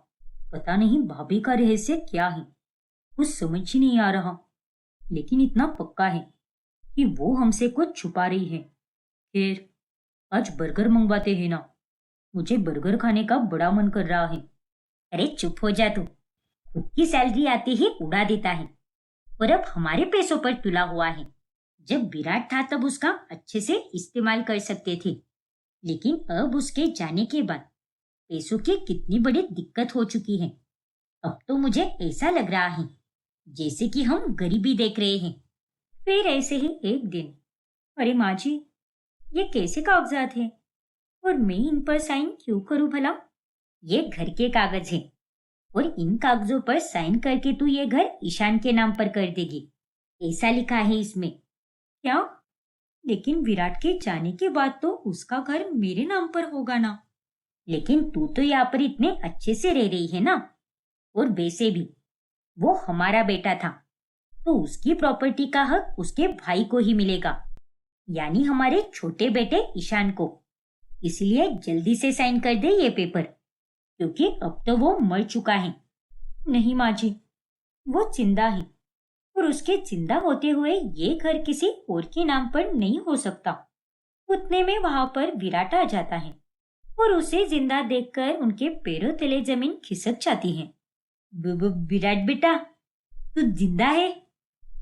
पता नहीं भाभी का रहस्य क्या है, कुछ समझ ही नहीं आ रहा। लेकिन इतना पक्का है कि वो हमसे कुछ छुपा रही है। खैर, आज बर्गर मंगवाते हैं ना, मुझे बर्गर खाने का बड़ा मन कर रहा है। अरे चुप हो जा तू, खुद की सैलरी आते ही उड़ा देता है और अब हमारे पैसों पर तुला हुआ है। जब विराट था तब उसका अच्छे से इस्तेमाल कर सकते थे, लेकिन अब उसके जाने के बाद पैसों की कितनी बड़ी दिक्कत हो चुकी है। अब तो मुझे ऐसा लग रहा है जैसे कि हम गरीबी देख रहे हैं। फिर ऐसे ही एक दिन, अरे माँ जी, ये कैसे कागजात हैं और मैं इन पर साइन क्यों करूं भला? ये घर के कागज हैं और इन कागजों पर साइन करके तू ये घर ईशान के नाम पर कर देगी, ऐसा लिखा है इसमें। क्या? लेकिन विराट के जाने के बाद तो उसका घर मेरे नाम पर होगा ना। लेकिन तू तो यहाँ पर इतने अच्छे से रह रही है ना, और वैसे भी वो हमारा बेटा था, तो उसकी प्रॉपर्टी का हक उसके भाई को ही मिलेगा, यानी हमारे छोटे बेटे ईशान को। इसलिए जल्दी से साइन कर दे ये पेपर, क्योंकि अब तो वो मर चुका है। नहीं माँ जी, वो जिंदा है और उसके जिंदा होते हुए ये घर किसी और के नाम पर नहीं हो सकता। उतने में वहां पर विराट आ जाता है और उसे जिंदा देखकर उनके पैरों तले जमीन खिसक जाती है। विराट बेटा, तू जिंदा है?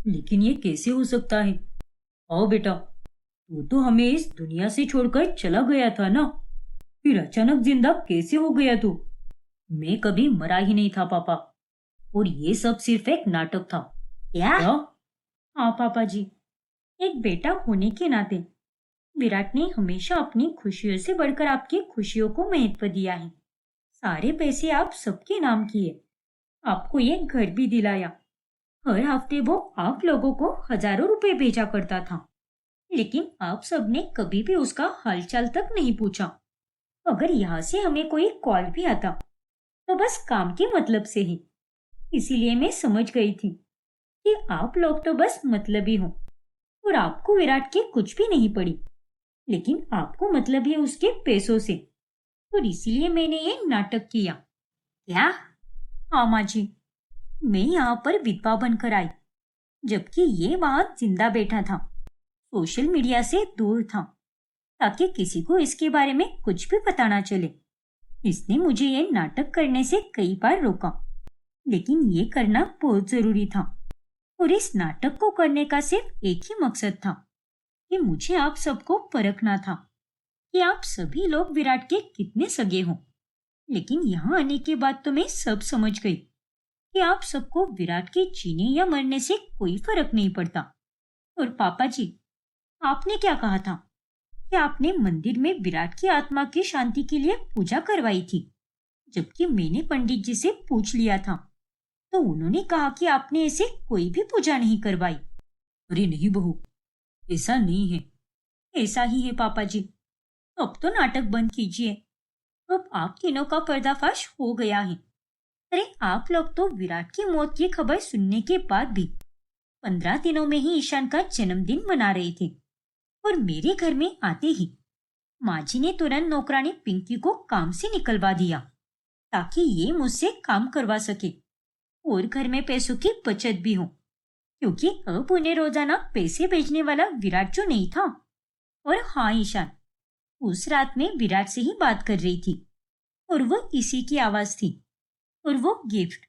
लेकिन ये कैसे हो सकता है? आओ बेटा, तू तो हमें इस दुनिया से छोड़कर चला गया था ना, फिर अचानक जिंदा कैसे हो गया तू? मैं कभी मरा ही नहीं था पापा, और ये सब सिर्फ एक नाटक था। क्या? हाँ पापा जी, एक बेटा होने के नाते विराट ने हमेशा अपनी खुशियों से बढ़कर आपकी खुशियों को महत्व दिया है। सारे पैसे आप सबके नाम किए, आपको ये घर भी दिलाया। हर हफ्ते वो आप लोगों को हजारों रुपए भेजा करता था, लेकिन आप सबने कभी भी उसका हालचाल तक नहीं पूछा। अगर यहाँ से हमें कोई कॉल भी आता तो बस काम के मतलब से ही। इसीलिए मैं समझ गई थी कि आप लोग तो बस मतलबी हो और आपको विराट की कुछ भी नहीं पड़ी, लेकिन आपको मतलब है उसके पैसों से, और इसीलिए मैंने ये नाटक किया। क्या? हाँ माँ जी, मैं यहाँ पर विधवा बनकर आई, जबकि ये वहां जिंदा बैठा था, सोशल मीडिया से दूर था, ताकि किसी को इसके बारे में कुछ भी पता ना चले। इसने मुझे ये नाटक करने से कई बार रोका, लेकिन ये करना बहुत जरूरी था। और इस नाटक को करने का सिर्फ एक ही मकसद था कि मुझे आप सबको परखना था कि आप सभी लोग विराट के कितने सगे हों। लेकिन यहाँ आने के बाद तो मैं सब समझ गई कि आप सबको विराट के जीने या मरने से कोई फर्क नहीं पड़ता। और पापा जी, आपने क्या कहा था कि आपने मंदिर में विराट की आत्मा की शांति के लिए पूजा करवाई थी, जबकि मैंने पंडित जी से पूछ लिया था तो उन्होंने कहा कि आपने ऐसे कोई भी पूजा नहीं करवाई। अरे नहीं बहू, ऐसा नहीं है। ऐसा ही है पापा जी। अब तो नाटक बंद कीजिए। अब आप तीनों का पर्दाफाश हो गया है। अरे आप लोग तो विराट की मौत की खबर सुनने के बाद भी 15 दिनों में ही ईशान का जन्मदिन मना रहे थे, और मेरे घर में आते ही माँ जी ने तुरंत नौकरानी पिंकी को काम से निकलवा दिया ताकि ये मुझसे काम करवा सके और घर में पैसों की बचत भी हो, क्योंकि अब उन्हें रोजाना पैसे भेजने वाला विराट जो नहीं था। और हाँ ईशान, उस रात में विराट से ही बात कर रही थी और वो इसी की आवाज थी। और वो गिफ्ट,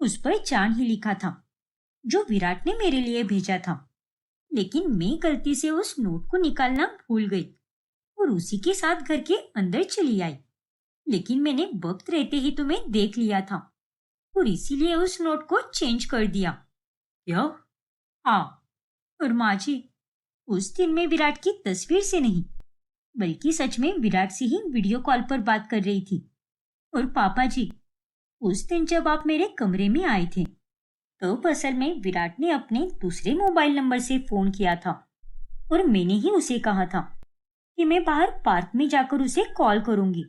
उस पर चांद ही लिखा था, जो विराट ने मेरे लिए भेजा था। लेकिन मैं गलती से उस नोट को निकालना भूल गई और उसी के साथ घर के अंदर चली आई। लेकिन मैंने वक्त रहते ही तुम्हें देख लिया था और इसीलिए उस नोट को चेंज कर दिया। क्या? हाँ। और माँ जी, उस दिन मैं विराट की तस्वीर से नहीं, बल्कि सच में विराट से ही वीडियो कॉल पर बात कर रही थी। और पापा जी, उस दिन जब आप मेरे कमरे में आए थे, तो असल में विराट ने अपने दूसरे मोबाइल नंबर से फोन किया था और मैंने ही उसे कहा था कि मैं बाहर पार्क में जाकर उसे कॉल करूंगी।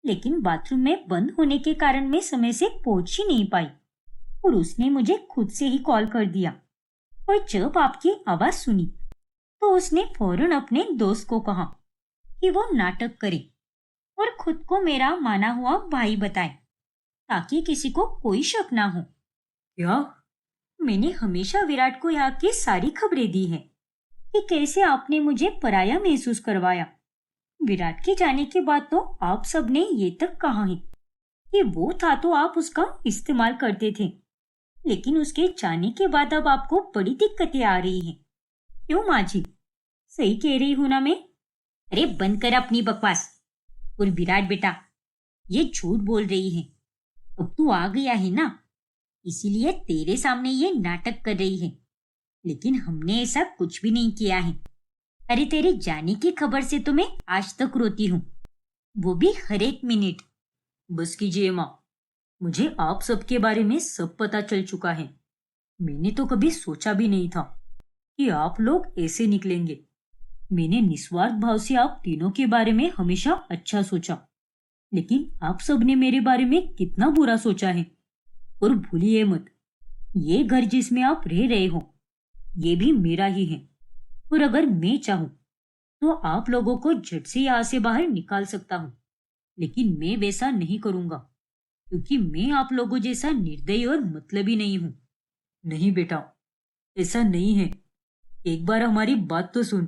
लेकिन बाथरूम में बंद होने के कारण मैं समय से पहुंच ही नहीं पाई और उसने मुझे खुद से ही कॉल कर दिया। और जब आपकी आवाज सुनी तो उसने फौरन अपने दोस्त को कहा कि वो नाटक करे और खुद को मेरा माना हुआ भाई बताए, ताकि किसी को कोई शक ना हो। क्या? मैंने हमेशा विराट को यहाँ की सारी खबरें दी है कि कैसे आपने मुझे पराया महसूस करवाया। विराट के जाने के बाद तो आप सबने ये तक कहा है कि वो था तो आप उसका इस्तेमाल करते थे, लेकिन उसके जाने के बाद अब आपको बड़ी दिक्कतें आ रही हैं। क्यों माँ जी, सही कह रही हूं ना मैं? अरे बंद कर अपनी बकवास। और विराट बेटा, ये झूठ बोल रही है। अब तू आ गया है ना, इसीलिए तेरे सामने ये नाटक कर रही है, लेकिन हमने ऐसा कुछ भी नहीं किया है। अरे तेरे जाने की खबर से तो मैं आज तक रोती हूँ, वो भी हर एक मिनट। बस कीजिए माँ, मुझे आप सबके बारे में सब पता चल चुका है। मैंने तो कभी सोचा भी नहीं था कि आप लोग ऐसे निकलेंगे। मैंने निस्वार्थ भाव से आप तीनों के बारे में हमेशा अच्छा सोचा, लेकिन आप सबने मेरे बारे में कितना बुरा सोचा है। और भूलिए मत, ये घर जिसमें आप रह रहे हो, ये भी मेरा ही है। और अगर मैं चाहूं तो आप लोगों को झट से यहाँ से बाहर निकाल सकता हूँ, लेकिन मैं वैसा नहीं करूंगा, क्योंकि मैं आप लोगों जैसा निर्दयी और मतलबी नहीं हूँ। नहीं बेटा, ऐसा नहीं है। एक बार हमारी बात तो सुन।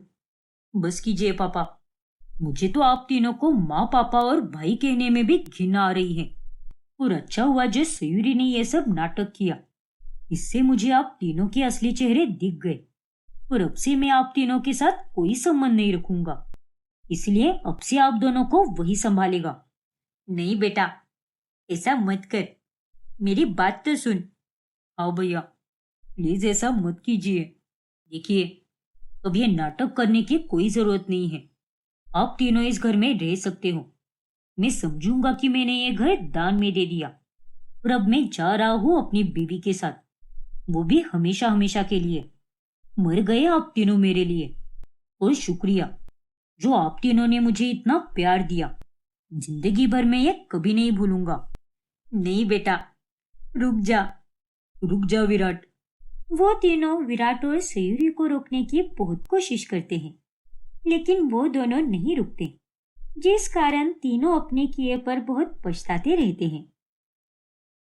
बस कीजिए पापा, मुझे तो आप तीनों को माँ, पापा और भाई कहने में भी घिन आ रही है। और अच्छा हुआ जो सयूरी ने यह सब नाटक किया, इससे मुझे आप तीनों के असली चेहरे दिख गए। और अब से मैं आप तीनों के साथ कोई संबंध नहीं रखूंगा, इसलिए अब से आप दोनों को वही संभालेगा। नहीं बेटा, ऐसा मत कर, मेरी बात तो सुन। हाँ भैया, प्लीज ऐसा मत कीजिए। देखिए, अब ये नाटक करने की कोई जरूरत नहीं है। आप तीनों इस घर में रह सकते हो। मैं समझूंगा कि मैंने ये घर दान में दे दिया, और अब मैं जा रहा हूँ अपनी बीवी के साथ, वो भी हमेशा हमेशा के लिए। मर गए आप तीनों मेरे लिए, और शुक्रिया जो आप तीनों ने मुझे इतना प्यार दिया। जिंदगी भर मैं ये कभी नहीं भूलूंगा। नहीं बेटा, रुक जा। रुक जा विराट। वो तीनों विराट और सयूरी को रोकने की बहुत कोशिश करते हैं, लेकिन वो दोनों नहीं रुकते, जिस कारण तीनों अपने किए पर बहुत पछताते रहते हैं।